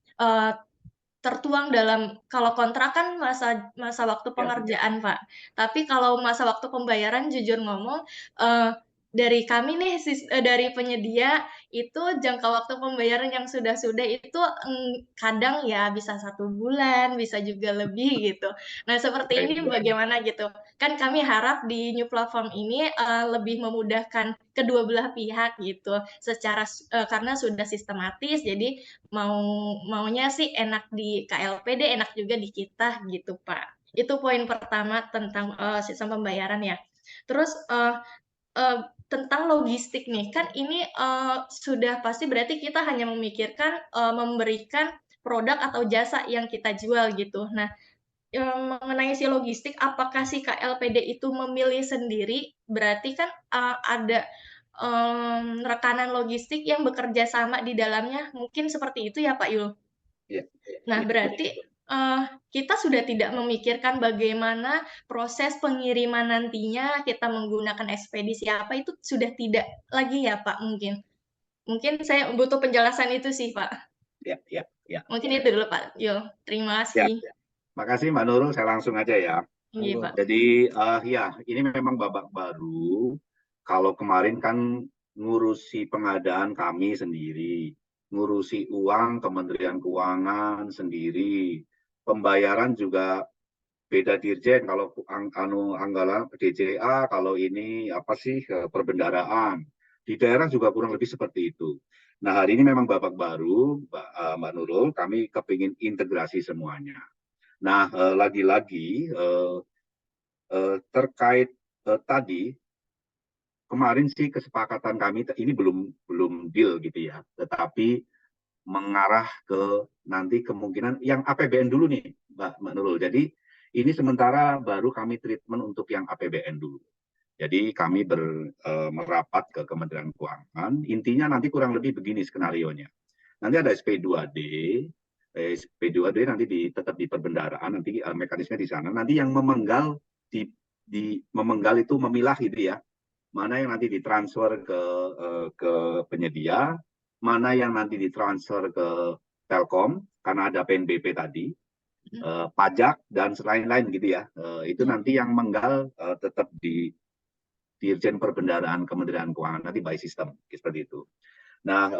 tertuang dalam kalau kontrak kan masa waktu pengerjaan Pak. Tapi kalau masa waktu pembayaran jujur ngomong dari kami nih dari penyedia itu jangka waktu pembayaran yang sudah itu kadang ya bisa 1 bulan, bisa juga lebih gitu. Nah seperti ini bagaimana gitu? Kan kami harap di new platform ini lebih memudahkan kedua belah pihak gitu, secara karena sudah sistematis, jadi maunya sih enak di KLPD, enak juga di kita gitu Pak. Itu poin pertama tentang sistem pembayaran ya. Terus tentang logistik nih, kan ini sudah pasti berarti kita hanya memikirkan memberikan produk atau jasa yang kita jual gitu. Nah, mengenai si logistik, apakah si KLPD itu memilih sendiri? Berarti kan ada rekanan logistik yang bekerja sama di dalamnya, mungkin seperti itu ya Pak Yul? Ya, Nah, ya. berarti kita sudah tidak memikirkan bagaimana proses pengiriman nantinya, kita menggunakan ekspedisi apa, itu sudah tidak lagi ya Pak mungkin? Mungkin saya butuh penjelasan itu sih Pak. Ya, ya, ya. Mungkin itu dulu Pak Yul. Terima Ya, kasih. makasih Mbak Nurul, saya langsung aja ya. Iya Pak. Jadi ya ini memang babak baru. Kalau kemarin kan ngurusi pengadaan kami sendiri, ngurusi uang Kementerian Keuangan sendiri, pembayaran juga beda dirjen. Kalau anggaran DJA, kalau ini apa sih perbendaraan di daerah juga kurang lebih seperti itu. Nah hari ini memang babak baru, Mbak Nurul, kami kepingin integrasi semuanya. Nah, lagi-lagi terkait tadi kemarin sih kesepakatan kami ini belum deal gitu ya, tetapi mengarah ke nanti kemungkinan yang APBN dulu nih, Mbak Nurul. Jadi ini sementara baru kami treatment untuk yang APBN dulu. Jadi kami merapat ke Kementerian Keuangan. Intinya nanti kurang lebih begini skenarionya. Nanti ada SP2D, SP2D nanti tetap di perbendaraan, nanti mekanisme di sana. Nanti yang memenggal memenggal itu memilah gitu ya, mana yang nanti ditransfer ke penyedia, mana yang nanti ditransfer ke Telkom karena ada PNBP tadi, pajak dan lain-lain gitu ya. Itu nanti yang menggal tetap di Dirjen Perbendaraan Kementerian Keuangan nanti by system seperti itu. Nah,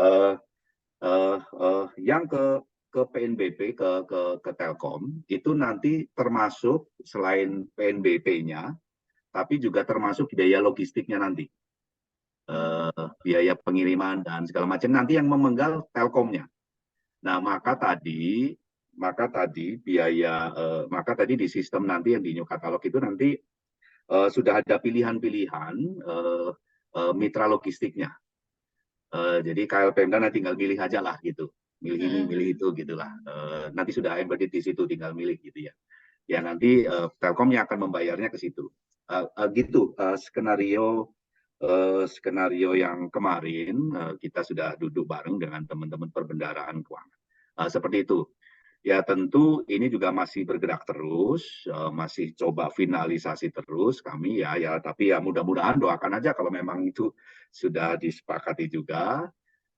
yang ke PNBP ke Telkom itu nanti termasuk selain PNBP-nya, tapi juga termasuk biaya logistiknya nanti, biaya pengiriman dan segala macam nanti yang memenggal Telkomnya. Nah maka tadi biaya maka tadi di sistem nanti yang di new katalog itu nanti sudah ada pilihan-pilihan mitra logistiknya. Jadi KLPMD nanti tinggal milih aja lah gitu, milih ini milih itu gitulah. Nanti sudah embedded di situ, tinggal milih gitu ya. Ya nanti Telkom yang akan membayarnya ke situ. Gitu skenario yang kemarin kita sudah duduk bareng dengan teman-teman perbendaraan keuangan. Seperti itu. Ya tentu ini juga masih bergerak terus, masih coba finalisasi terus kami ya tapi ya mudah-mudahan doakan aja kalau memang itu sudah disepakati juga,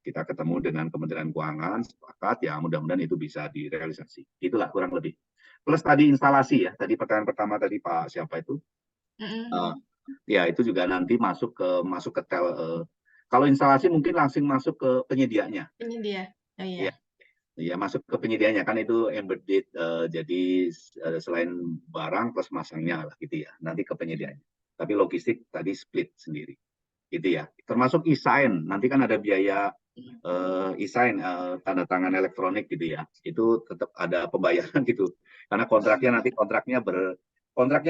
kita ketemu dengan Kementerian Keuangan sepakat ya mudah-mudahan itu bisa direalisasi. Itulah kurang lebih. Plus tadi instalasi ya, tadi pertanyaan pertama tadi Pak siapa itu? Ya itu juga nanti masuk ke kalau instalasi mungkin langsung masuk ke penyedianya. Penyedia. Oh iya. Ya masuk ke penyedianya kan itu embedded, jadi selain barang plus masangnya lah gitu ya, nanti ke penyedianya. Tapi logistik tadi split sendiri, gitu ya. Termasuk e-sign, nanti kan ada biaya e-sign, tanda tangan elektronik gitu ya. Itu tetap ada pembayaran gitu, karena kontraknya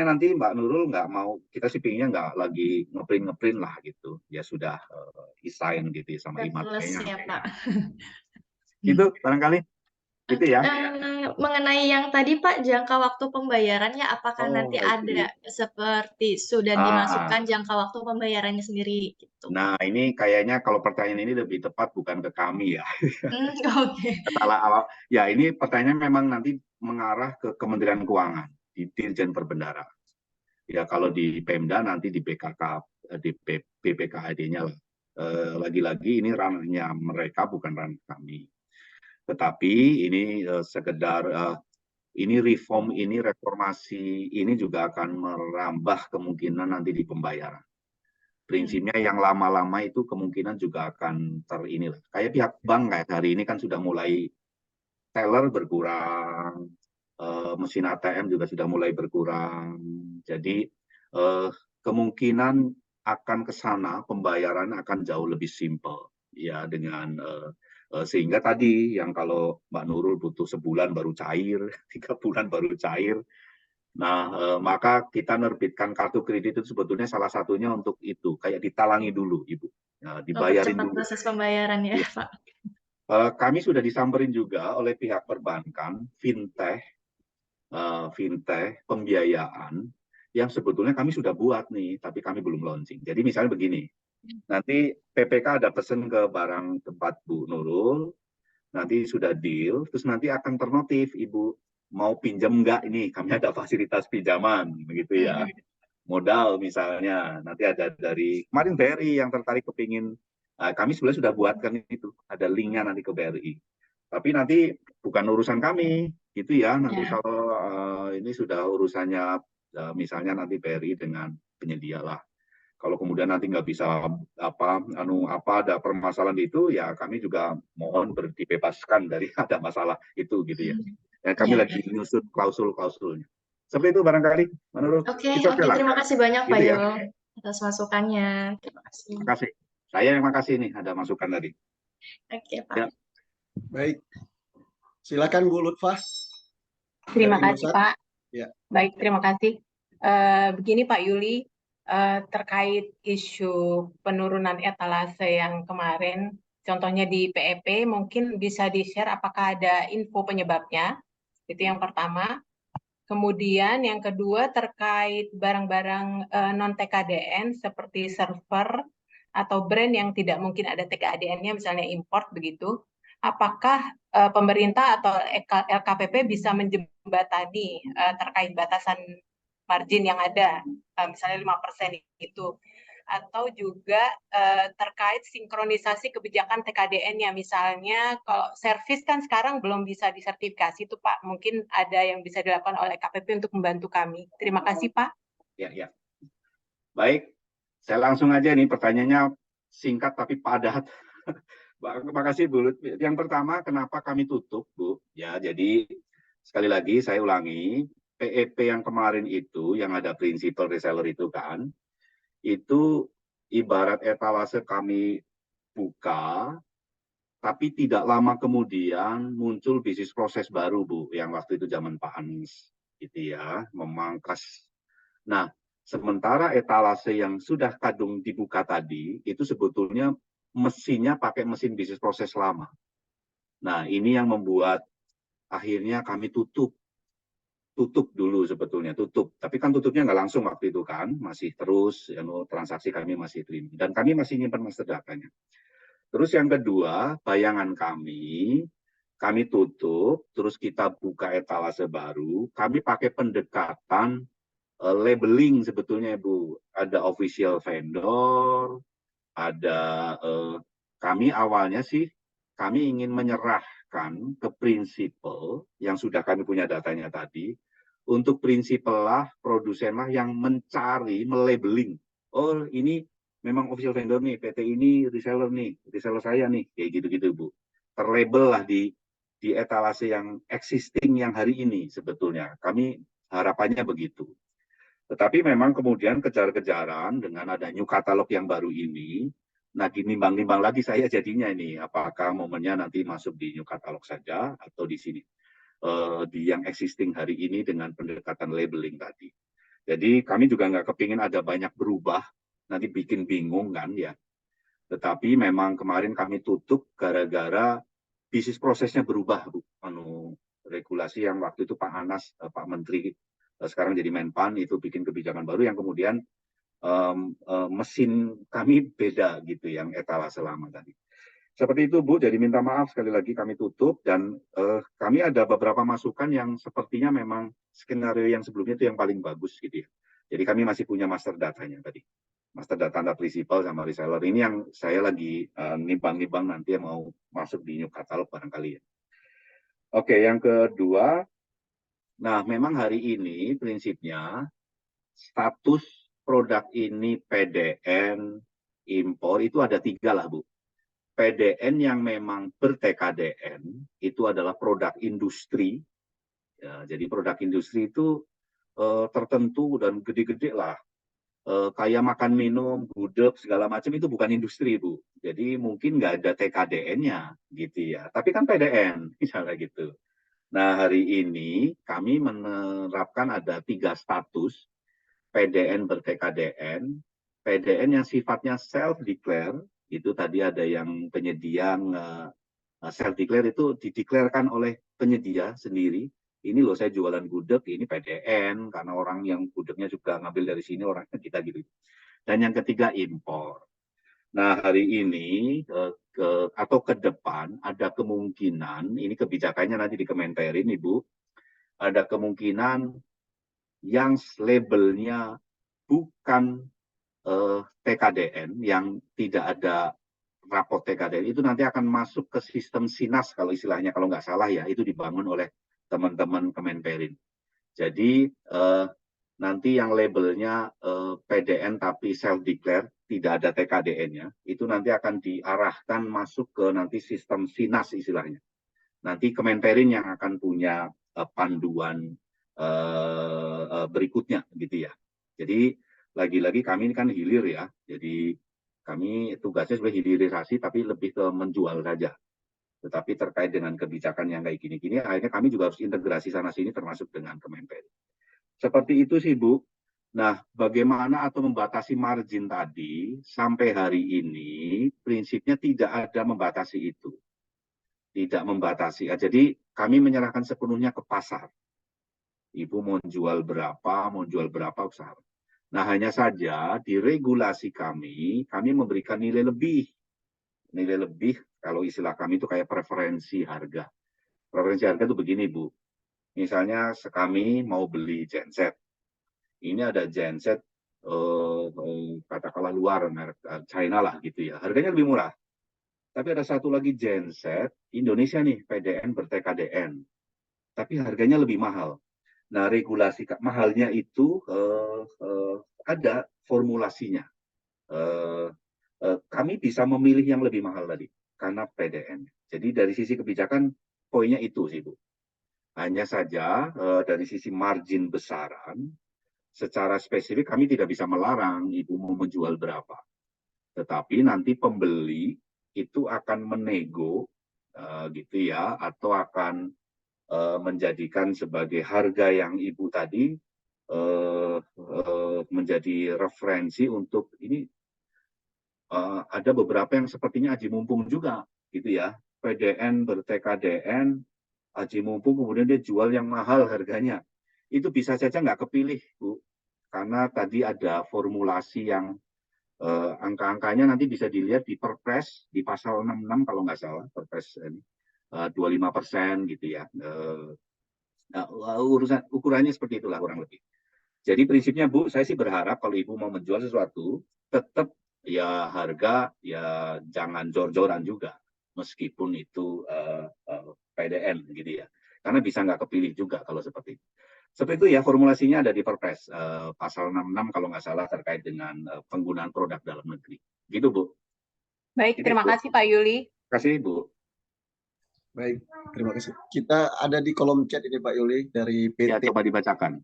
nanti Mbak Nurul nggak mau, kita sih pinginnya nggak lagi ngeprint lah gitu, ya sudah e-sign gitu ya, sama e-matenya. Ya, Pak. Itu barangkali gitu ya. Mengenai yang tadi Pak, jangka waktu pembayarannya apakah nanti ada seperti sudah dimasukkan jangka waktu pembayarannya sendiri gitu? Nah ini kayaknya kalau pertanyaan ini lebih tepat bukan ke kami ya. Oke. Ya ini pertanyaannya memang nanti mengarah ke Kementerian Keuangan di Dirjen Perbendaraan. Ya kalau di Pemda nanti di BKK, di BPKAD-nya lah. Lagi-lagi ini ranahnya mereka bukan ranah kami. Tetapi ini sekedar ini reformasi ini juga akan merambah kemungkinan nanti di pembayaran. Prinsipnya yang lama-lama itu kemungkinan juga akan terinilah. Kayak pihak bank kayak hari ini kan sudah mulai teller berkurang, mesin ATM juga sudah mulai berkurang. Jadi kemungkinan akan ke sana pembayaran akan jauh lebih simpel ya dengan sehingga tadi yang kalau Mbak Nurul butuh sebulan baru cair, 3 bulan baru cair, Nah, maka kita nerbitkan kartu kredit itu sebetulnya salah satunya untuk itu, kayak ditalangi dulu, Ibu. Nah, dibayarin Mempercepat dulu. proses pembayaran ya, Iya. Pak. Kami sudah disamperin juga oleh pihak perbankan, fintech, pembiayaan, yang sebetulnya kami sudah buat nih, tapi kami belum launching. Jadi misalnya begini, nanti PPK ada pesan ke barang tempat Bu Nurul, nanti sudah deal, terus nanti akan ternotif, Ibu mau pinjam enggak ini, kami ada fasilitas pinjaman, begitu ya. Modal misalnya, nanti ada dari, kemarin BRI yang tertarik kepingin, kami sebenarnya sudah buatkan itu, ada linknya nanti ke BRI. Tapi nanti bukan urusan kami, gitu ya, nanti kalau ini sudah urusannya, misalnya nanti BRI dengan penyedia lah. Kalau kemudian nanti nggak bisa ada permasalahan itu, ya kami juga mohon dibebaskan dari ada masalah itu gitu ya. Dan kami lagi menyusun klausul-klausulnya. Seperti itu barangkali menurut Oke, it's okay lah. terima kasih banyak Pak Gitu ya. Yul atas masukannya. Terima kasih. Terima kasih. Saya yang makasih nih ada masukan tadi. Oke, Pak. Ya. Baik. Silakan Bu Lutfah. Terima Dari kasih Indosat. Pak. Ya. Baik, terima kasih. Begini Pak Yuli, terkait isu penurunan etalase yang kemarin, contohnya di PEP, mungkin bisa di-share apakah ada info penyebabnya? Itu yang pertama. Kemudian yang kedua terkait barang-barang non-TKDN seperti server atau brand yang tidak mungkin ada TKDN-nya, misalnya import begitu. Apakah pemerintah atau LKPP bisa menjembatani terkait batasan margin yang ada, misalnya 5% itu, atau juga terkait sinkronisasi kebijakan TKDN-nya, misalnya kalau servis kan sekarang belum bisa disertifikasi itu Pak, mungkin ada yang bisa dilakukan oleh KPP untuk membantu kami. Terima kasih Pak. Ya. Baik, saya langsung aja nih pertanyaannya singkat tapi padat. Terima kasih Bu. Yang pertama, kenapa kami tutup Bu? Ya, jadi sekali lagi saya ulangi, PEP yang kemarin itu yang ada prinsipal reseller itu kan, itu ibarat etalase kami buka, tapi tidak lama kemudian muncul bisnis proses baru Bu, yang waktu itu zaman Pak Anies, gitu ya, memangkas. Nah, sementara etalase yang sudah kadung dibuka tadi, itu sebetulnya mesinnya pakai mesin bisnis proses lama. Nah, ini yang membuat akhirnya kami tutup dulu sebetulnya, tutup. Tapi kan tutupnya nggak langsung waktu itu kan, masih terus, transaksi kami masih terima. Dan kami masih nyimpan master datanya. Terus yang kedua, bayangan kami tutup, terus kita buka etalase baru, kami pakai pendekatan labeling sebetulnya Bu. Ada official vendor, ada kami awalnya sih, kami ingin menyerahkan ke prinsipal yang sudah kami punya datanya tadi, untuk prinsipal lah, produsen lah yang mencari, melabeling. Oh ini memang official vendor nih, PT ini reseller saya nih, kayak gitu-gitu Bu. Terlabel lah di etalase yang existing yang hari ini sebetulnya. Kami harapannya begitu. Tetapi memang kemudian kejar-kejaran dengan ada new katalog yang baru ini, nah dinimbang-nimbang lagi saya jadinya ini, apakah momennya nanti masuk di new katalog saja atau di sini. Di yang existing hari ini dengan pendekatan labeling tadi. Jadi kami juga nggak kepingin ada banyak berubah, nanti bikin bingung kan ya. Tetapi memang kemarin kami tutup gara-gara bisnis prosesnya berubah, Bu. Regulasi yang waktu itu Pak Anas, Pak Menteri, sekarang jadi Menpan, itu bikin kebijakan baru yang kemudian mesin kami beda gitu, yang etalase lama tadi. Seperti itu Bu, jadi minta maaf sekali lagi kami tutup, dan kami ada beberapa masukan yang sepertinya memang skenario yang sebelumnya itu yang paling bagus gitu ya. Jadi kami masih punya master datanya tadi. Master data anda prinsipal sama reseller. Ini yang saya lagi nimbang-nimbang nanti yang mau masuk di new katalog barangkali ya. Oke, yang kedua, nah memang hari ini prinsipnya status produk ini PDN, impor itu ada 3 lah Bu. PDN yang memang ber-TKDN itu adalah produk industri. Ya, jadi produk industri itu tertentu dan gede-gede lah. Kayak makan minum, gudeg, segala macam itu bukan industri, Bu. Jadi mungkin nggak ada TKDN-nya gitu ya. Tapi kan PDN, misalnya gitu. Nah, hari ini kami menerapkan ada 3 status, PDN ber-TKDN, PDN yang sifatnya self-declare, itu tadi ada yang penyedia self-declare itu dideklarkan oleh penyedia sendiri. Ini loh saya jualan gudeg, ini PDN, karena orang yang gudegnya juga ngambil dari sini, orangnya kita gitu. Dan yang ketiga impor. Nah, hari ini atau ke depan ada kemungkinan, ini kebijakannya nanti di Kemenperin, Ibu, ada kemungkinan yang labelnya bukan TKDN, yang tidak ada raport TKDN, itu nanti akan masuk ke sistem SINAS kalau istilahnya, kalau nggak salah ya, itu dibangun oleh teman-teman Kemenperin. Jadi nanti yang labelnya PDN tapi self-declare, tidak ada TKDN-nya, itu nanti akan diarahkan masuk ke nanti sistem SINAS istilahnya. Nanti Kemenperin yang akan punya panduan berikutnya gitu ya. Jadi lagi-lagi kami ini kan hilir ya, jadi kami tugasnya sebagai hilirisasi tapi lebih ke menjual saja. Tetapi terkait dengan kebijakan yang kayak gini-gini, akhirnya kami juga harus integrasi sana-sini termasuk dengan Kemenperin. Seperti itu sih, Bu. Nah, bagaimana atau membatasi margin tadi, sampai hari ini prinsipnya tidak ada membatasi itu. Tidak membatasi. Jadi kami menyerahkan sepenuhnya ke pasar. Ibu mau jual berapa usaha. Nah, hanya saja di regulasi kami memberikan nilai lebih. Nilai lebih, kalau istilah kami itu kayak preferensi harga. Preferensi harga itu begini, Bu. Misalnya kami mau beli genset. Ini ada genset katakanlah luar merek China lah gitu ya, harganya lebih murah. Tapi ada satu lagi genset Indonesia nih, PDN ber-TKDN, tapi harganya lebih mahal. Nah, regulasi mahalnya itu ada formulasinya. Kami bisa memilih yang lebih mahal tadi karena PDN. Jadi dari sisi kebijakan poinnya itu sih, Bu. Hanya saja dari sisi margin besaran, secara spesifik kami tidak bisa melarang ibu mau menjual berapa. Tetapi nanti pembeli itu akan menego gitu ya, atau akan menjadikan sebagai harga yang ibu tadi menjadi referensi untuk ini. Ada beberapa yang sepertinya aji mumpung juga gitu ya. PDN ber-TKDN, aji mumpung kemudian dia jual yang mahal harganya. Itu bisa saja nggak kepilih, Bu. Karena tadi ada formulasi yang angka-angkanya nanti bisa dilihat di Perpres, di pasal 66 kalau nggak salah, Perpres ini 25% gitu ya. Ukurannya seperti itulah kurang lebih. Jadi prinsipnya, Bu, saya sih berharap kalau Ibu mau menjual sesuatu, tetap ya harga ya jangan jor-joran juga, meskipun itu PDN gitu ya. Karena bisa nggak kepilih juga kalau seperti itu. Seperti itu ya, formulasinya ada di Perpres pasal 66 kalau nggak salah terkait dengan penggunaan produk dalam negeri. Gitu, Bu. Baik, Ini, terima Bu. kasih Pak Yuli. Terima kasih, Bu. Baik, terima kasih. Kita ada di kolom chat ini Pak Yuli dari Ya, PT coba dibacakan.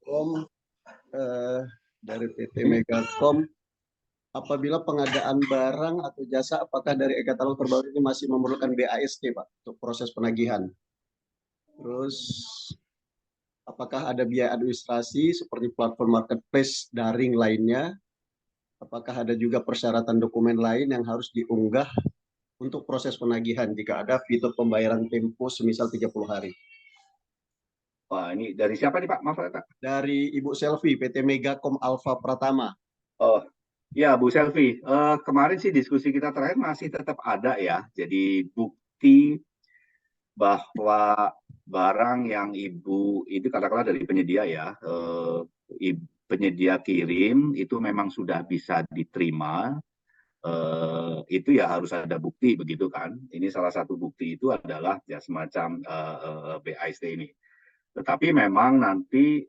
Dari PT Megacom. Apabila pengadaan barang atau jasa, apakah dari e-katalog terbaru ini masih memerlukan BAST, Pak, untuk proses penagihan? Terus, apakah ada biaya administrasi seperti platform marketplace daring lainnya? Apakah ada juga persyaratan dokumen lain yang harus diunggah untuk proses penagihan jika ada fitur pembayaran tempo semisal 30 hari? Wah, ini dari siapa nih, Pak? Maaf, Pak. Dari Ibu Selvi, PT Megacom Alfa Pratama. Oh, ya, Bu Selvi. Kemarin sih diskusi kita terakhir masih tetap ada ya. Jadi bukti bahwa barang yang Ibu itu katakanlah dari penyedia ya, penyedia kirim itu memang sudah bisa diterima. Itu ya harus ada bukti begitu kan. Ini salah satu bukti itu adalah ya semacam BAST ini. Tetapi memang nanti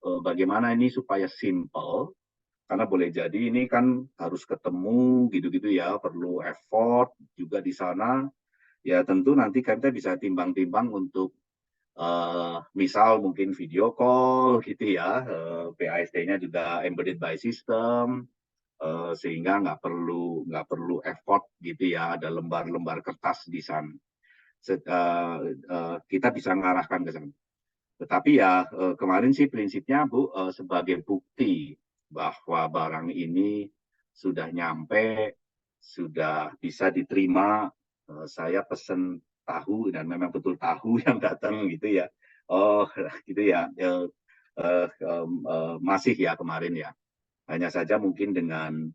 bagaimana ini supaya simple, karena boleh jadi ini kan harus ketemu gitu-gitu ya, perlu effort juga di sana. Ya tentu nanti kita bisa timbang-timbang untuk misal mungkin video call gitu ya, BAST-nya juga embedded by system, sehingga nggak perlu effort gitu ya, ada lembar-lembar kertas di sana. kita bisa mengarahkan ke sana. Tetapi ya kemarin sih prinsipnya Bu, sebagai bukti bahwa barang ini sudah nyampe, sudah bisa diterima, saya pesen tahu dan memang betul tahu yang datang gitu ya. Oh gitu ya, masih ya kemarin ya. Hanya saja mungkin dengan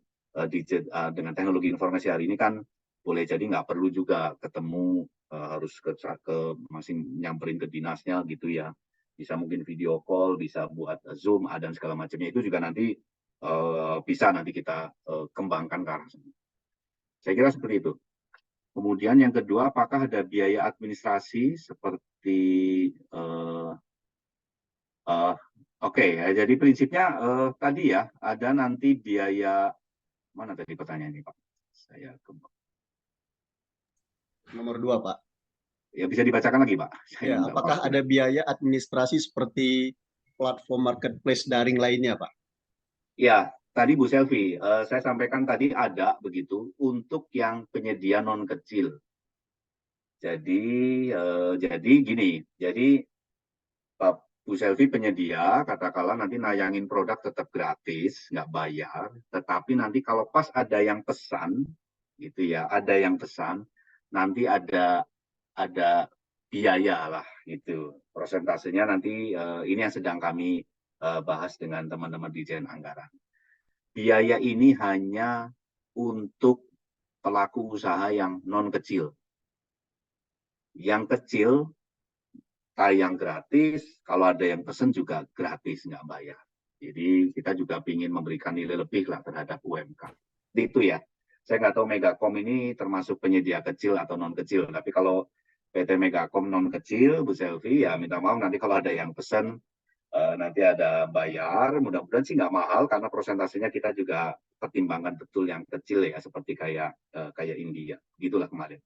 dengan teknologi informasi hari ini kan boleh jadi nggak perlu juga ketemu, harus masih nyamperin ke dinasnya gitu ya. Bisa mungkin video call, bisa buat Zoom, dan segala macamnya itu juga nanti bisa nanti kita kembangkan ke arah sana. Saya kira seperti itu. Kemudian yang kedua, apakah ada biaya administrasi seperti oke, ya, jadi prinsipnya tadi ya ada nanti biaya, mana tadi pertanyaannya Pak? Saya Nomor 2, Pak. ya bisa dibacakan lagi Pak. Saya Ya, nggak apakah paham. ada biaya administrasi seperti platform marketplace daring lainnya, Pak? Ya, tadi Bu Selvi, saya sampaikan tadi ada begitu untuk yang penyedia non kecil. Jadi gini, jadi Bu Selvi penyedia, katakanlah nanti nayangin produk tetap gratis, nggak bayar. Tetapi nanti kalau pas ada yang pesan, gitu ya, ada yang pesan, nanti ada biaya lah, gitu. Prosentasenya nanti ini yang sedang kami bahas dengan teman-teman Dirjen Anggaran. Biaya ini hanya untuk pelaku usaha yang non kecil. Yang kecil tayang gratis, kalau ada yang pesen juga gratis, nggak bayar. Jadi kita juga ingin memberikan nilai lebih lah terhadap UMK. Itu ya. Saya nggak tahu Megakom ini termasuk penyedia kecil atau non kecil. Tapi kalau PT Megakom non kecil, Bu Selvi, ya minta maaf nanti kalau ada yang pesen, nanti ada bayar. Mudah-mudahan sih nggak mahal karena prosentasenya kita juga pertimbangkan betul yang kecil ya, seperti kayak India. Gitulah kemarin.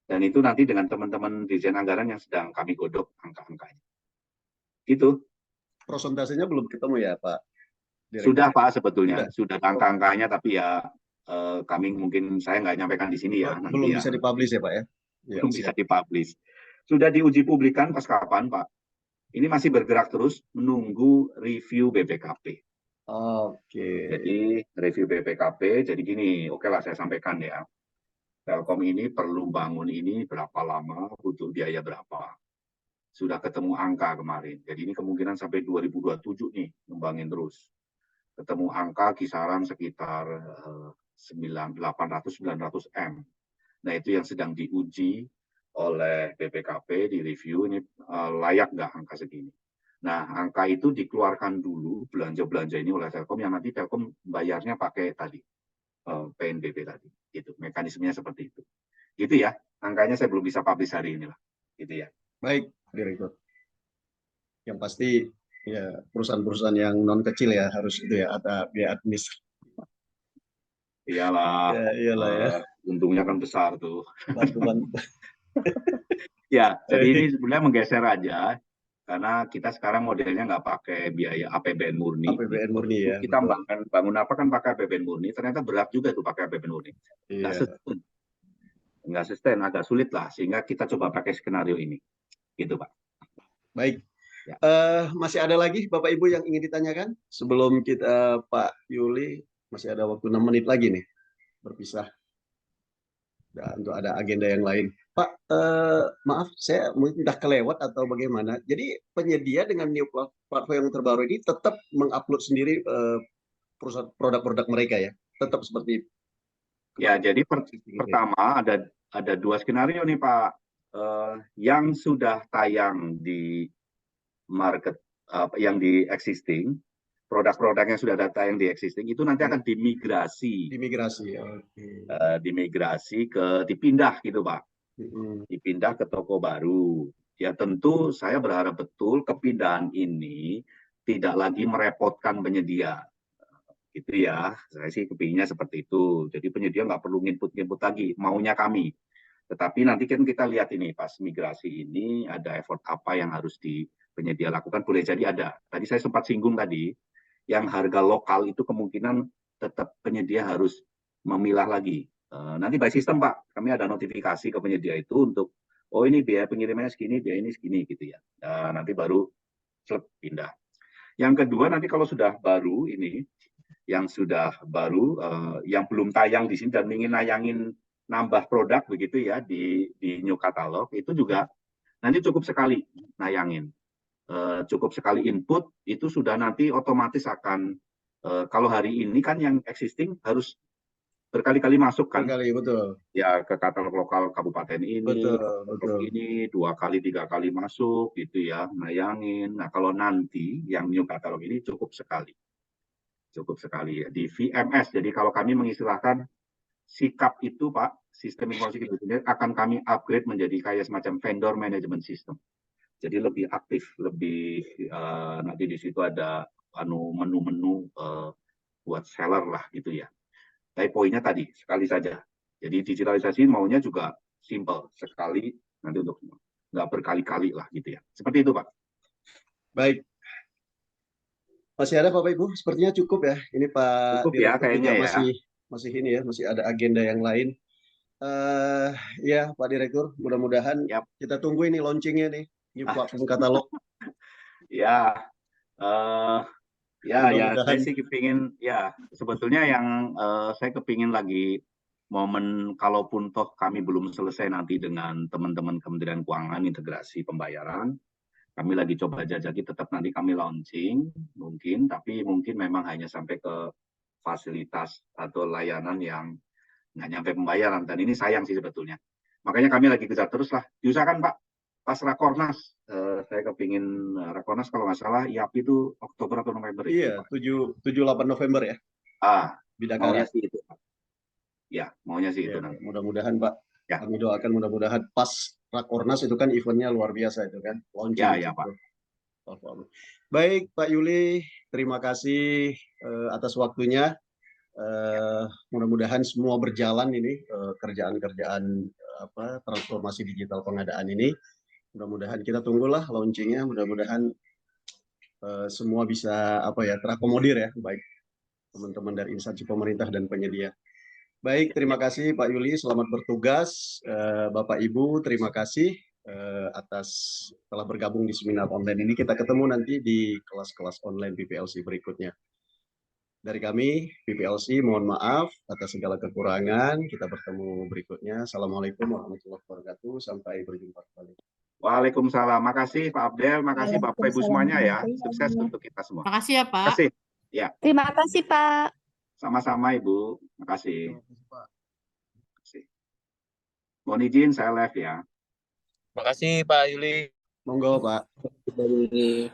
Dan itu nanti dengan teman-teman Dirjen Anggaran yang sedang kami godok angka-angkanya. Gitu. Prosentasenya belum ketemu ya, Pak Direktur? Sudah Pak sebetulnya, sudah angka-angkanya, tapi ya kami mungkin saya nggak nyampaikan di sini ya. Belum nanti bisa dipublish ya Pak ya? Belum bisa dipublish. Sudah diuji publikan pas kapan Pak? Ini masih bergerak terus menunggu review BPKP. Oke. Jadi review BPKP, jadi gini, oke lah saya sampaikan ya. Telkom ini perlu bangun ini berapa lama, butuh biaya berapa. Sudah ketemu angka kemarin. Jadi ini kemungkinan sampai 2027 nih ngembangin terus. Ketemu angka kisaran sekitar 800-900 M. Nah itu yang sedang diuji oleh BPKP, di review ini layak nggak angka segini. Nah angka itu dikeluarkan dulu belanja-belanja ini oleh Telkom yang nanti Telkom bayarnya pakai tadi PNBP tadi. Gitu. Mekanismenya seperti itu. Gitu ya. Angkanya saya belum bisa publish hari ini lah. Gitu ya. Baik, Direktur. Yang pasti ya perusahaan-perusahaan yang non kecil ya harus itu ya ada biaya administrasi. Iyalah. Ya, iyalah ya. Untungnya kan besar tuh. Bantu-bantu. Ya, jadi ini sebenarnya menggeser aja karena kita sekarang modelnya nggak pakai biaya APBN murni. APBN murni ya. Kita bangun apa kan pakai APBN murni, ternyata berat juga itu pakai APBN murni. Nggak sustain, agak sulit lah, sehingga kita coba pakai skenario ini. Gitu Pak. Baik. Ya. Masih ada lagi Bapak Ibu yang ingin ditanyakan? Sebelum kita Pak Yuli, masih ada waktu 6 menit lagi nih berpisah. Dan untuk ada agenda yang lain. Pak, maaf saya mungkin udah kelewat atau bagaimana. Jadi penyedia dengan new platform yang terbaru ini tetap mengupload sendiri produk-produk mereka ya? Tetap seperti itu? Ya, jadi pertama ada dua skenario nih Pak. Yang sudah tayang di market, yang di existing, produk-produk yang sudah tayang di existing itu nanti akan dimigrasi. Dimigrasi dipindah gitu Pak. Dipindah ke toko baru. Ya tentu saya berharap betul kepindahan ini tidak lagi merepotkan penyedia. Gitu ya, saya sih kepinginnya seperti itu. Jadi penyedia nggak perlu nginput lagi, maunya kami. Tetapi nanti kan kita lihat ini pas migrasi ini ada effort apa yang harus penyedia lakukan, boleh jadi ada. Tadi saya sempat singgung tadi, yang harga lokal itu kemungkinan tetap penyedia harus memilah lagi. Nanti by system Pak, kami ada notifikasi ke penyedia itu untuk oh ini biaya pengirimannya segini, biaya ini segini gitu ya. Nah, nanti baru pindah. Yang kedua nanti kalau sudah baru ini, yang sudah baru, yang belum tayang di sini dan ingin nayangin nambah produk begitu ya di new catalog, itu juga nanti cukup sekali nayangin. Cukup sekali input, itu sudah nanti otomatis akan, kalau hari ini kan yang existing harus berkali-kali masuk kan, Sekali, betul. ya ke katalog lokal kabupaten ini, Betul, katalog betul. ini 2 kali 3 kali masuk gitu ya, nayangin. Nah kalau nanti yang new katalog ini cukup sekali ya di VMS. Jadi kalau kami mengistilahkan sikap itu Pak, sistem informasi kependudukan akan kami upgrade menjadi kayak semacam vendor management system. Jadi lebih aktif, lebih nanti di situ ada menu-menu buat seller lah gitu ya. Tapi poinnya tadi sekali saja. Jadi digitalisasi maunya juga simple, sekali nanti untuk nggak berkali-kali lah gitu ya. Seperti itu Pak. Baik. Masih ada Bapak Ibu? Sepertinya cukup ya. Ini Pak Cukup ya Direktur kayaknya juga ya. masih ini ya, masih ada agenda yang lain. Ya Pak Direktur, mudah-mudahan Yap. kita tunggu ini launchingnya nih, new platform katalog. Ya, ya Mudah-mudahan. saya sih kepingin ya sebetulnya yang saya kepingin lagi momen kalaupun toh kami belum selesai nanti dengan teman-teman Kementerian Keuangan integrasi pembayaran, kami lagi coba jajaki tetap nanti kami launching mungkin, tapi mungkin memang hanya sampai ke fasilitas atau layanan yang nggak nyampe pembayaran, dan ini sayang sih sebetulnya. Makanya kami lagi kejar terus lah, diusahakan Pak, pas Rakornas, saya kepingin Rakornas kalau nggak salah IAP itu Oktober atau November itu Iya, Pak. 7-8 November ya. Bidakara. Maunya sih itu Pak. Ya, maunya sih itu Ya, nanti. mudah-mudahan Pak, Ya. kami doakan mudah-mudahan pas Rakornas itu kan eventnya luar biasa itu kan, launching. Ya Pak. Baik Pak Yuli, terima kasih atas waktunya. Mudah-mudahan semua berjalan ini kerjaan-kerjaan transformasi digital pengadaan ini. Mudah-mudahan kita tunggulah launchingnya. Mudah-mudahan semua bisa terakomodir ya, baik teman-teman dari instansi pemerintah dan penyedia. Baik, terima kasih Pak Yuli, selamat bertugas. Bapak Ibu, terima kasih atas telah bergabung di seminar online ini. Kita ketemu nanti di kelas-kelas online PPLC berikutnya. Dari kami, PPLC, mohon maaf atas segala kekurangan. Kita bertemu berikutnya. Assalamualaikum warahmatullahi wabarakatuh. Sampai berjumpa kembali. Waalaikumsalam. Makasih Pak Abdel, makasih Bapak Ibu semuanya ya. Sukses untuk kita semua. Makasih ya Pak. Makasih. Ya. Terima kasih Pak. Sama-sama Ibu. Makasih. Mohon izin saya live ya. Makasih Pak Yuli. Monggo Pak. Pak Yuli.